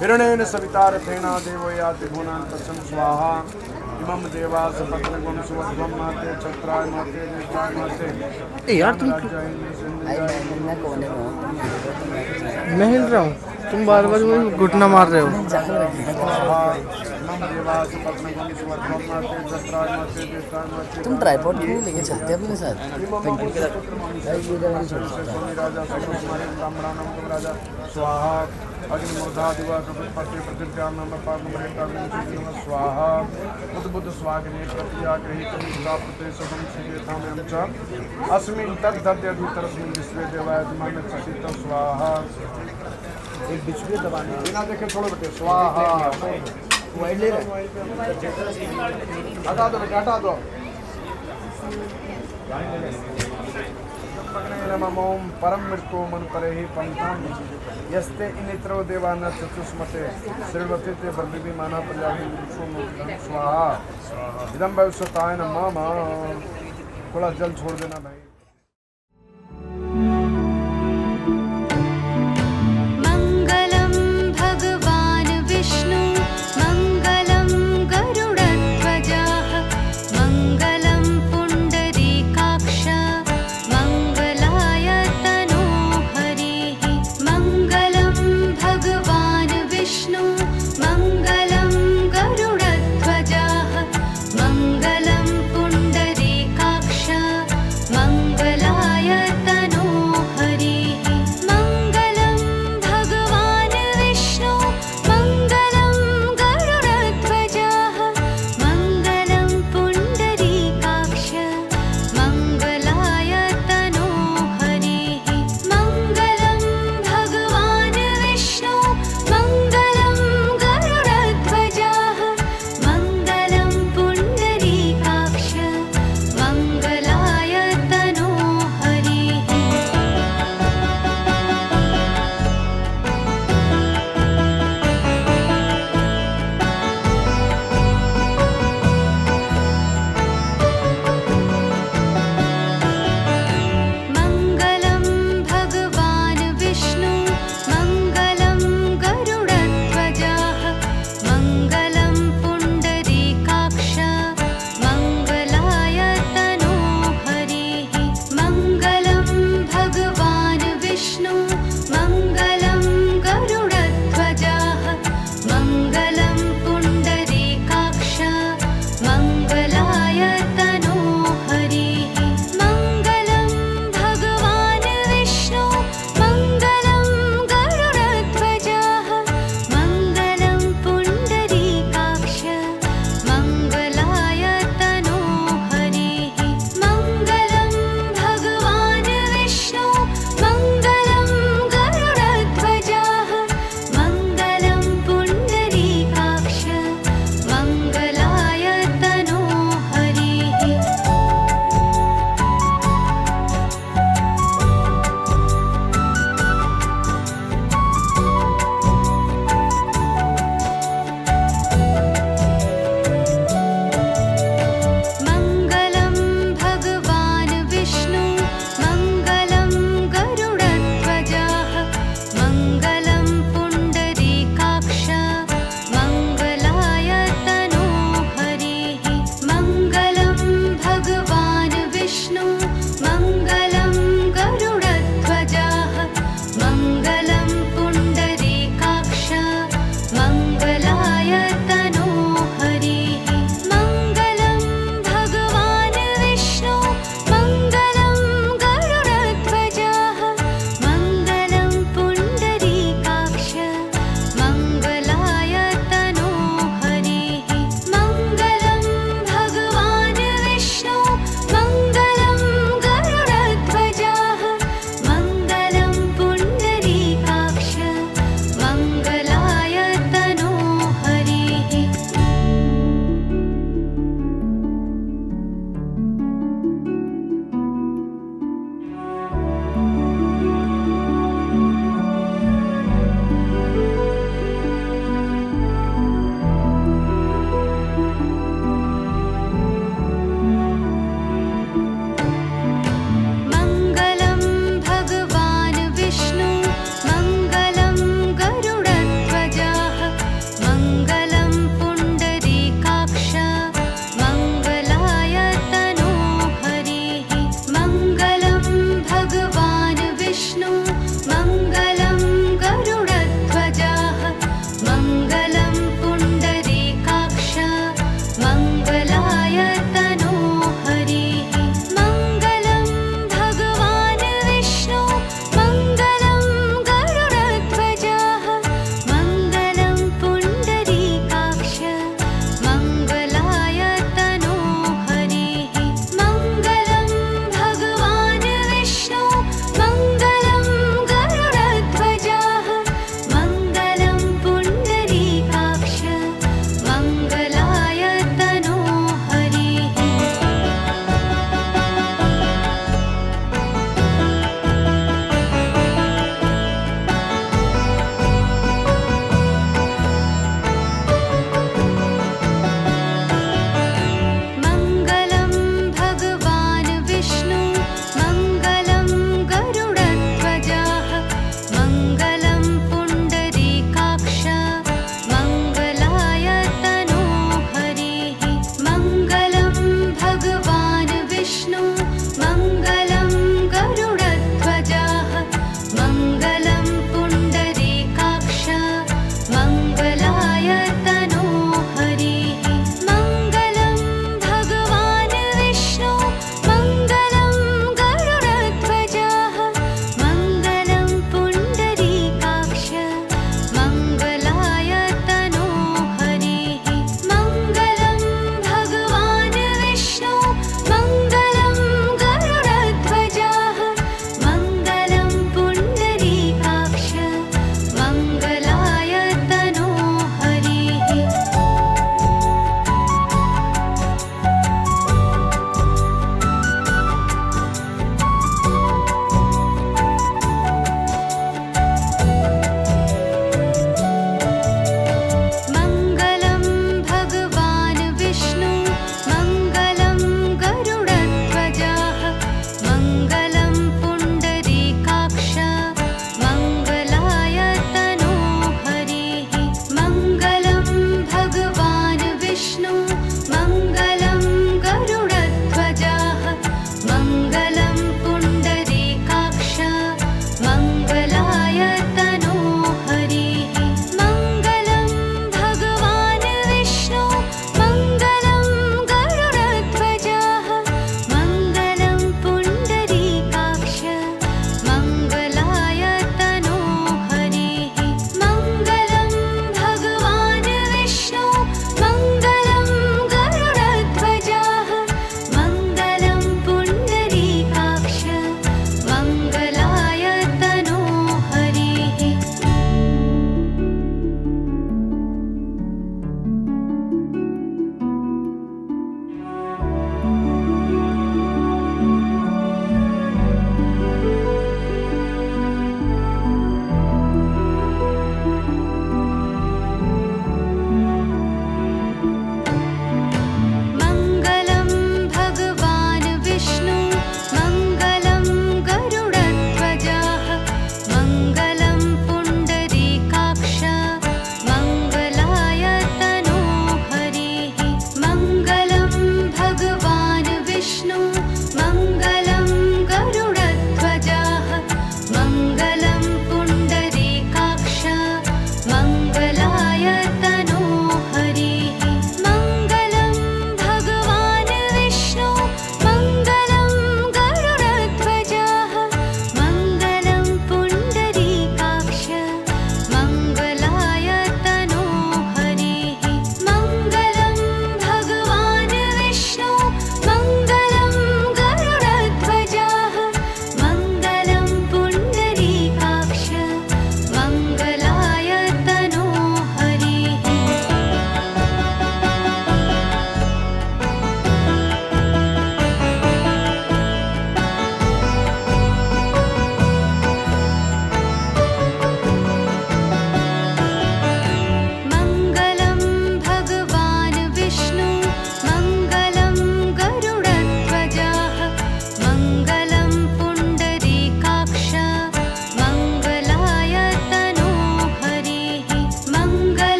S3: हिरण्येन सवितारथेना देवो याति भुवनान् तत्सं स्वाहा। इमं देवास पत्नगुं सुवर्धं माते छत्राय माते निष्ठाय माते। यार तुम मैं हिल रहा हूँ, तुम बार बार वो घुटना मार रहे हो।
S5: तुम ट्राइपॉड क्यों लेके चलते अपने साथ?
S3: स्वाहा। बुद्ध स्वागने प्रतिजाग्रही अस्मिन् तद्दध्यधितरस्मिन् विश्वे देवाय स्वाहा। एक बिछुए दबाने बिना देखे छोड़ो बेटे स्वाहा। हटा दो बेटा हटा दो। ओम परम मृत्यु मन परे ही पंथाम यस्ते इनित्रो देवाना चतुष्मते श्रीवते ते बर्दिवी माना प्रजापति स्वाहा। इदम भविष्यताय नमः। थोड़ा जल छोड़ देना भाई।
S10: मंगलम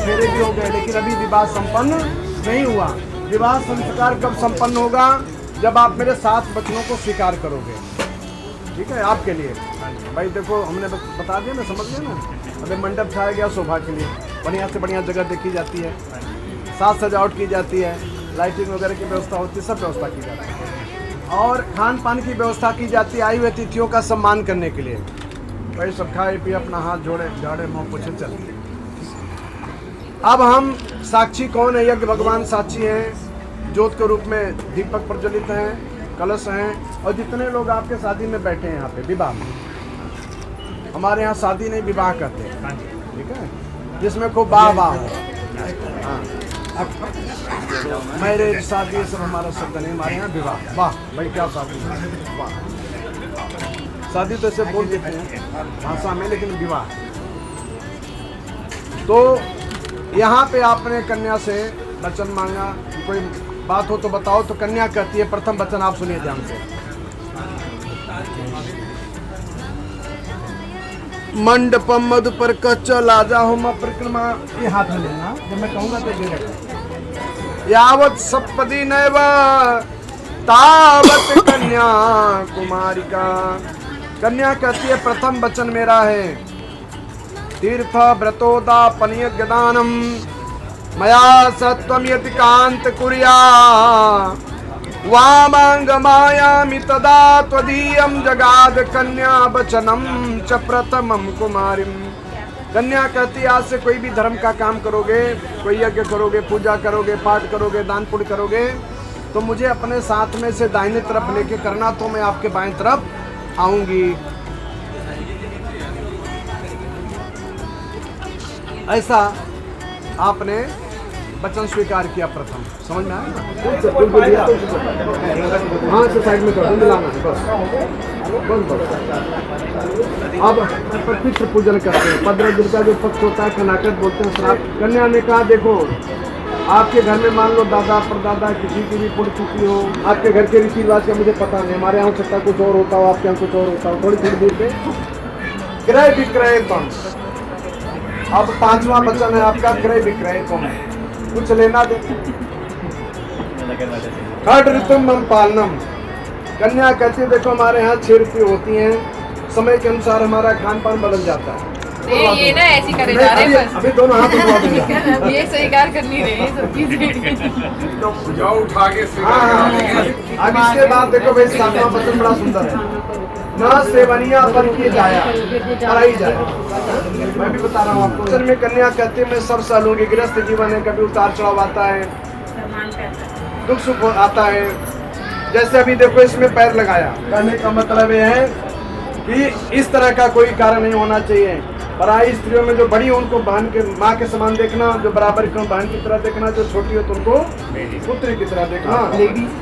S3: फेरे भी हो गए, लेकिन अभी विवाह संपन्न नहीं हुआ। विवाह संस्कार कब संपन्न होगा? जब आप मेरे 7 वचनों को स्वीकार करोगे। ठीक है, आपके लिए भाई देखो, हमने बता दिया ना, समझ गए ना। अभी मंडप छाया गया शोभा के लिए, बढ़िया से बढ़िया जगह देखी जाती है, साज सजावट की जाती है, लाइटिंग वगैरह की व्यवस्था होती है, सब व्यवस्था की जाती है, और खान पान की व्यवस्था की जाती है आई हुए अतिथियों का सम्मान करने के लिए। भाई सब खाए पिए, अपना हाथ जोड़े, झाड़े, मुँह पोछे, चल। अब हम साक्षी कौन है? यज्ञ भगवान साक्षी हैं, ज्योत के रूप में दीपक प्रज्वलित हैं, कलश हैं, और जितने लोग आपके शादी में बैठे हैं यहाँ पे विवाह में, हमारे यहाँ शादी नहीं विवाह कहते हैं, ठीक है, जिसमें खूब वाह वाह हो। हाँ, मैरिज शादी सब हमारा शब्द नहीं, हमारे यहाँ विवाह। वाह भाई क्या शादी, वाह। शादी तो ऐसे बोल देते हैं भाषा में, लेकिन विवाह। तो यहाँ पे आपने कन्या से वचन मांगा, कोई बात हो तो बताओ, तो कन्या कहती है, प्रथम वचन आप सुनिए ध्यान से। मंडपम मधुपर कच्च लाजा होम परिक्रमा, ये हाथ में लेना, जब मैं कहूँगा तो दे रखना। यावत सप्पदी नैव तावत कन्या कुमारिका। कन्या कहती है प्रथम वचन मेरा है, तीर्थ व्रतोदा पनियज्ञ दानम मया सत्वम यति कांत कुर्या वामांग मायामि तदा त्वदीयम जगाद कन्या वचनम च प्रथमम कुमारिम। कन्या कहती आज से कोई भी धर्म का काम करोगे, कोई यज्ञ करोगे, पूजा करोगे, पाठ करोगे, दान पुण्य करोगे, तो मुझे अपने साथ में से दाहिने तरफ लेके करना, तो मैं आपके बाएं तरफ आऊंगी। ऐसा आपने वचन स्वीकार किया प्रथम। समझ में आया? हाँ से साइड में करो, मिलाना बस। अब पितृ पूजन करते हैं, 15 दिन का जो पक्ष होता है कनाकट बोलते हैं, श्राप। कन्या ने कहा देखो, आपके घर में मान लो दादा परदादा किसी की भी पुण्यतिथि हो, आपके घर के रीति रिवाज का मुझे पता नहीं, हमारे यहाँ हो सकता है कुछ और होता हो, आपके यहाँ कुछ और होता हो, थोड़ी थोड़ी दूर पे क्रय विक्रय कम। अब 5वां वचन है आपका, क्रय विक्रय कम, कुछ लेना दे। खड ऋतुम पालनम। कन्या कहती है देखो हमारे यहाँ 6 ऋतु होती हैं, समय के अनुसार हमारा खान पान बदल जाता है।
S6: ये ना ऐसी करे जा रहे हैं,
S3: अभी दोनों हाथ उठा देंगे।
S6: ये स्वीकार कर नहीं रहे सब चीजें।
S3: जाओ उठा के अब इसके बाद देखो भाई 7वां वचन बड़ा सुंदर है, न सेवनिया पर किए जाया कराई जाए। मैं भी बता रहा हूँ आपको। वचन में कन्या कहते हैं मैं सब सह लूंगी, गृहस्थ जीवन है, कभी उतार चढ़ाव आता है, दुख सुख आता है। जैसे अभी देखो इसमें पैर लगाया, कहने का मतलब ये है कि इस तरह का कोई कारण नहीं होना चाहिए। पराई स्त्रियों में जो बड़ी हो उनको बहन के माँ के समान देखना, जो बराबर की बहन की तरह देखना, जो छोटी हो तो उनको पुत्री की तरह देखना।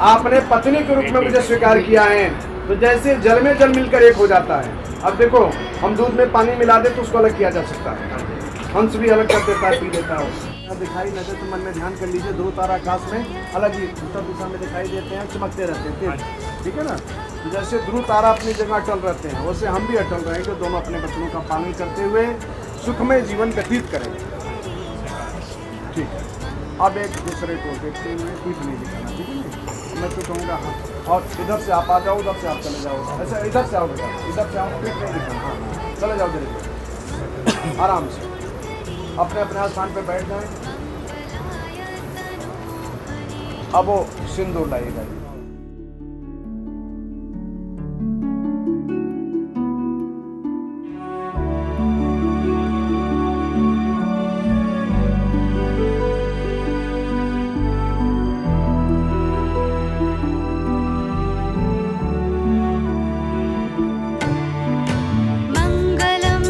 S3: आपने पत्नी के रूप में मुझे स्वीकार किया है, तो जैसे जल में जल मिलकर एक हो जाता है। अब देखो हम दूध में पानी मिला दे तो उसको अलग किया जा सकता है, हंस भी अलग कर देता है, पी देता है। दिखाई न दे तो मन में ध्यान कर लीजिए, ध्रुव तारा आकाश में अलग ही उत्तर दिशा में दिखाई देते हैं, चमकते रहते हैं, ठीक है ना। तो जैसे ध्रुव तारा अपनी जगह अटल रहते हैं, वैसे हम भी अटल रहेंगे, दोनों अपने वचनों का पालन करते हुए सुखमय जीवन व्यतीत करेंगे। ठीक है, अब एक दूसरे को देखते हुए कुछ नहीं दिखाना, ठीक है ना। मैं तो कहूँगा हाँ, और इधर से आप आ जाओ, उधर से आप चले जाओ, ऐसा इधर से आओ बेटा, इधर से आओ, कुछ नहीं दिखाना। हाँ चले जाओ धीरे आराम से, अपने अपने स्थान पे बैठ जाएं। अब वो सिंदूर लाइएगा।
S10: मंगलम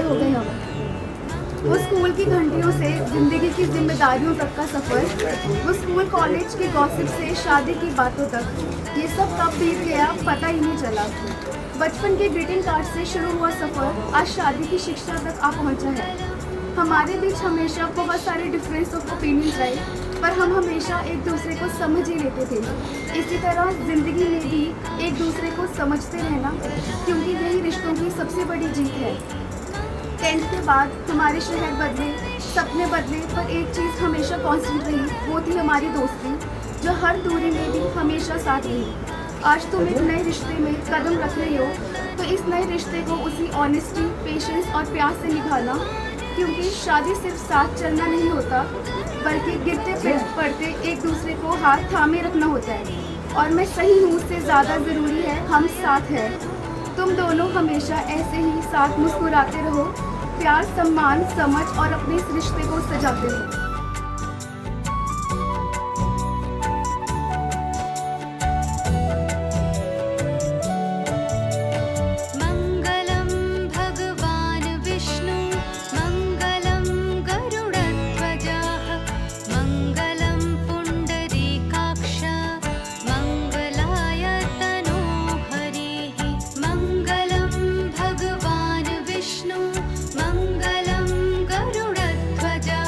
S11: बड़े हो गए हम। वो स्कूल की घंटियों से ज़िंदगी की जिम्मेदारियों तक का सफ़र, वो स्कूल कॉलेज के गॉसिप से शादी की बातों तक, ये सब कब बीत गया पता ही नहीं चला। बचपन के ग्रीटिंग कार्ड से शुरू हुआ सफ़र आज शादी की शिक्षा तक आ पहुंचा है। हमारे बीच हमेशा बहुत सारे डिफरेंस ऑफ ओपिनियंस रहे, पर हम हमेशा एक दूसरे को समझ ही लेते थे। इसी तरह ज़िंदगी में भी एक दूसरे को समझते रहना, क्योंकि यही रिश्तों की सबसे बड़ी जीत है। 10th के बाद हमारे शहर बदले, सपने बदले, पर एक चीज़ हमेशा कांस्टेंट रही, वो थी हमारी दोस्ती, जो हर दूरी में भी हमेशा साथ रही। आज तुम एक नए रिश्ते में कदम रख रही हो, तो इस नए रिश्ते को उसी ऑनेस्टी, पेशेंस और प्यार से निभाना, क्योंकि शादी सिर्फ साथ चलना नहीं होता, बल्कि गिरते पड़ते एक दूसरे को हाथ थामे रखना होता है। और मैं सही हूँ उससे ज़्यादा ज़रूरी है हम साथ हैं। तुम दोनों हमेशा ऐसे ही साथ मुस्कुराते रहो, प्यार, सम्मान, समझ और अपने इस रिश्ते को सजाते रहो।
S10: मंगलम भगवान विष्णु मंगलम गरुड़ध्वजा मंगलम पुंडरीकाक्ष मंगलाय तनोहरिः मंगलम भगवान विष्णु मंगलम गरुड़ध्वजा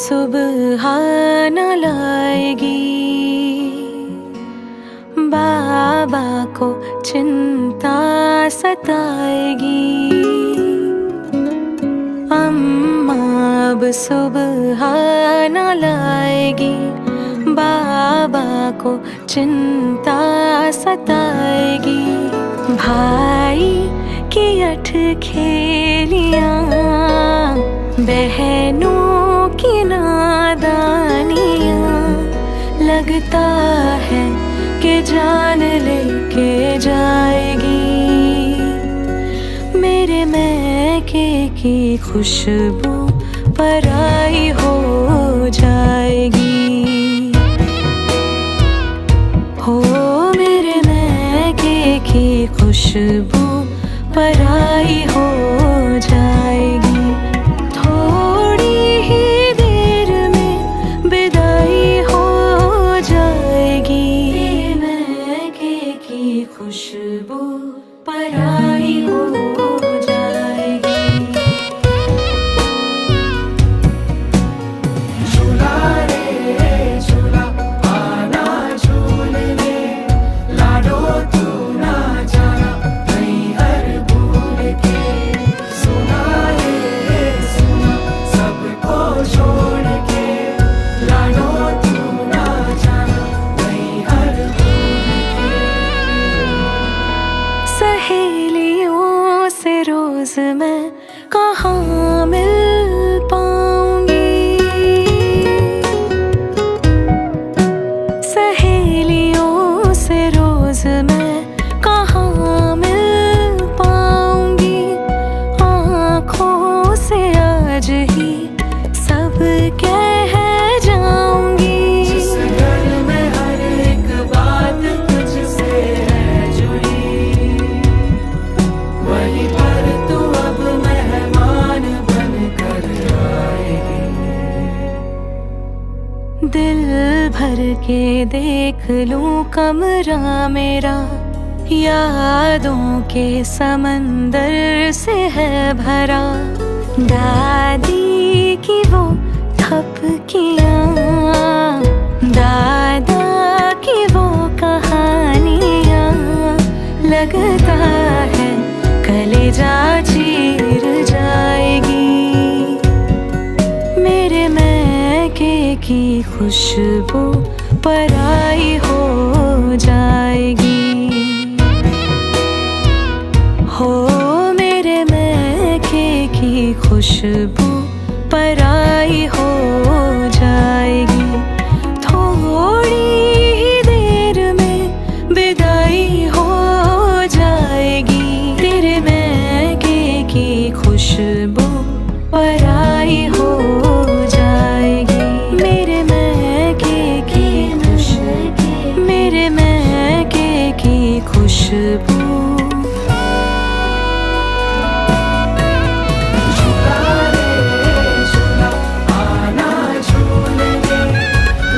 S10: सुबह न लाएगी, बाबा को चिंता सताएगी। अम्मा अब सुबह न लाएगी, बाबा को चिंता सताएगी। भाई की अठ खेलियां, बहनों की नादानियां, लगता है कि जान लेके जाएगी। मेरे मैके की खुशबू पराई हो जाएगी। हो मेरे मैके की खुशबू पराई हो जाएगी। थोड़ी ही देर में विदाई हो जाएगी। मेरे मैके की खुशबू पराई हो जाएगी।
S1: झूला रे झूला आना झूलने, लाडो तू ना जाना नहीं हर भूल के। सुना रे सुना सबको छोड़ के, लाडो तू ना जाना नहीं हर भूल के।
S10: सहेलियों से रोज मैं कहाँ मिल पाऊंगी। सहेलियों से रोज मैं कहाँ मिल पाऊंगी। आँखों से आज ही सब कह जाऊंगी।
S1: जिस घर में हर एक बात तुझसे है जुड़ी, वहीं पर तू अब मेहमान बन कर आएगी।
S10: दिल भर के देख लूं कमरा मेरा, यादों के समंदर से है भरा। दादी की वो थपकियाँ, दादा की वो कहानियाँ, लगता है कलेजा चीर जाएगी। मेरे मैके की खुशबू पराई हो जाएगी। हो मेरे मैके की खुशबू पराई हो जाएगी। थोड़ी ही देर में विदाई हो जाएगी। तेरे मैके की खुशबू पराई हो जाएगी। मेरे मैके की खुशबू, मेरे मैके की खुशबू।
S1: झूला रे झूला आना झूलने,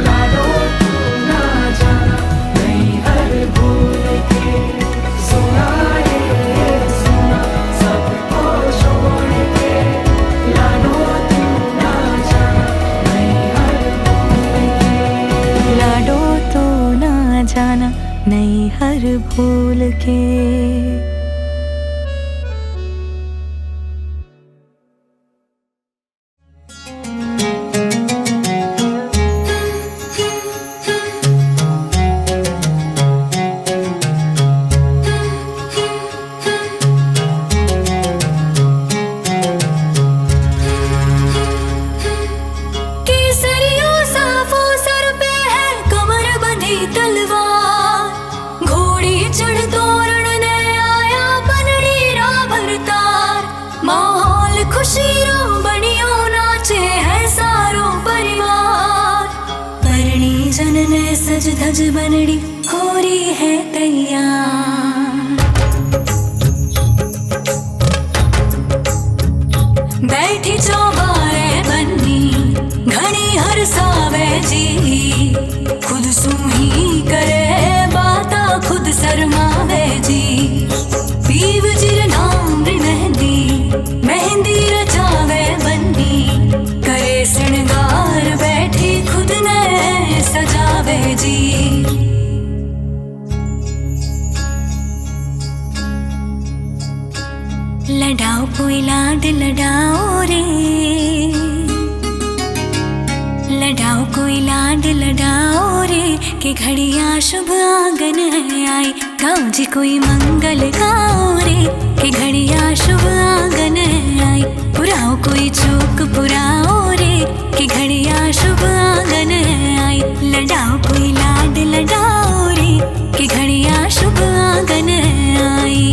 S1: लाडो तू ना जाना नहीं हर भूल के। सुना रे सुना सबको छोड़ के, लाडो तू ना जाना नहीं हर भूल के।
S10: लाडो तो ना जाना नहीं हर भूल के।
S6: केसरियों साफों सर पे है कमर बंधी तलवार। घोड़ी चढ़ तोरण ने आया बनड़ी रावरतार। माहौल खुशियों बनियों नाचे है सारो परिवार। परणी जन ने सज धज बनड़ी हो रही है तैयार। बैठी चौबारे बन्नी घनी हर सावे जी। खुद सूही करे बाता खुद शर्मावे जी। पीव जिर नाम री मेहंदी, मेहंदी रचावे बन्नी। करे श्रृंगार
S10: आवे जी। लडाओ कोई लाड लडाओ रे, लडाओ कोई लाड लडाओ रे, कि घड़िया शुभ आंगन है आई। गाओ जी कोई मंगल गाओ रे, कि घड़िया शुभ आंगन है आई। पुराओ कोई चूक पुराओ रे, कि घड़िया शुभ आंगन है आई। लडाओ कोई लाड लडाओ रे, कि घड़िया शुभ आंगन है आई।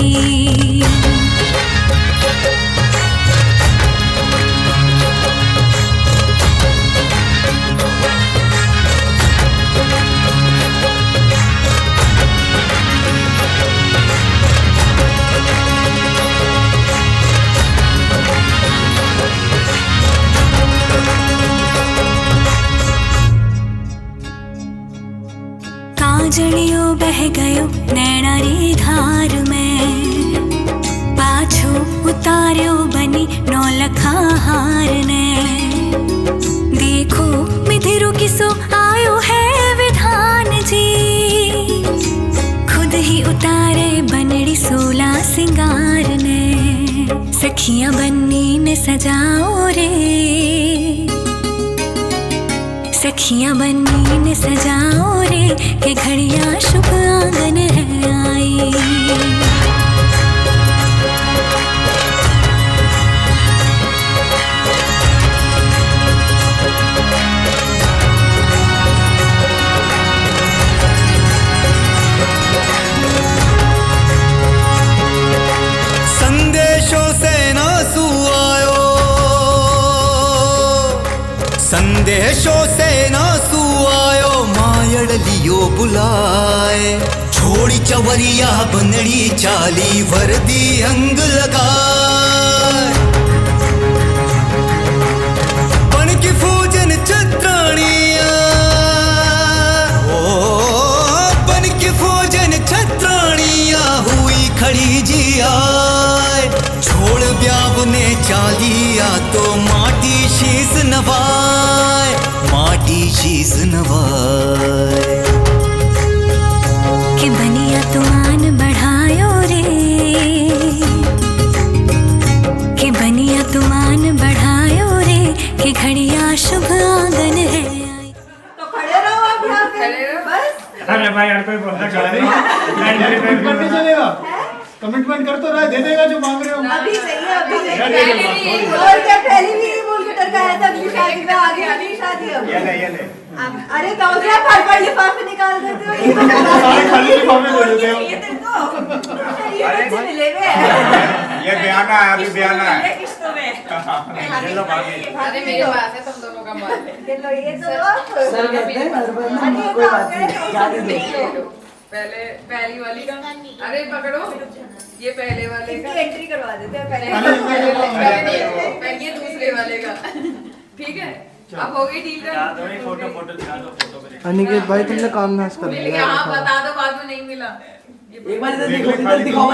S10: काजलियो बह गयो नैना री धार में, पाछो उतार्यो बनी नौलखा हार ने। देखो मिथिरो किसो आयो है विधान जी, खुद ही उतारे बनड़ी सोला सिंगार ने। सखियां बन्नी ने सजाओ रे, सखियां बन्नी ने सजाओ रे, कि घड़िया शुभ आंगन है आई।
S8: संदेशों से ना सुआयो, संदेशों से ना सुआयो, मायड़ लियो बुलाए। छोड़ी चवरिया बनड़ी चाली वर्दी अंग लगाए। बन की फूजन छत्राणिया, ओ बन की फूजन छत्राणिया, हुई खड़ी जी आए। छोड़ ब्याव ने चालिया तो माटी शीस नवाए, माटी शीस नवाए।
S10: कि बनिया तुमान बढ़ायो रे, कि बनिया तुमान बढ़ायो रे, कि घड़िया शुभ आंगन है आई।
S6: तो खड़े रहो आप यहाँ पे बस।
S7: अरे भाई यार कोई बोलता चला नहीं।
S3: नहीं चलेगा, कमिटमेंट कर तो रहा है, दे देगा जो मांग रहे हो।
S6: अभी चाहिए, अभी चाहिए। और क्या पहले भी ये बोल के डर गया था अगली शादी में, आगे अगली शादी अब।
S7: ये ले।
S6: अरे दौरा फल लिफाफे निकाल देते हो, ये तो
S3: सारे खाली लिफाफे दे देते हो।
S6: ये तेरे ये बच्चे मिले हुए हैं।
S3: ये बयाना है, अभी बयाना है।
S6: किस्तों में।
S3: ये लो बाकी।
S6: अरे मेरे पास है तुम दोनों का माल। ये लो, ये तो लो आप। सर कहते हैं हरबंद कोई बात नहीं, जाने दो।
S12: पहली वाली का, अरे पकड़ो ये पहले वाले का
S6: एंट्री करवा देते हैं पहले।
S12: ये दूसरे वाले का, ठीक है। अब हो गई डील का।
S7: फोटो दिखा दो।
S5: अनिकेत भाई तुमने काम नाश कर लिया।
S12: हाँ बता दो, बाद में नहीं मिला।
S5: एक बार इधर दिखाओ, इधर दिखाओ।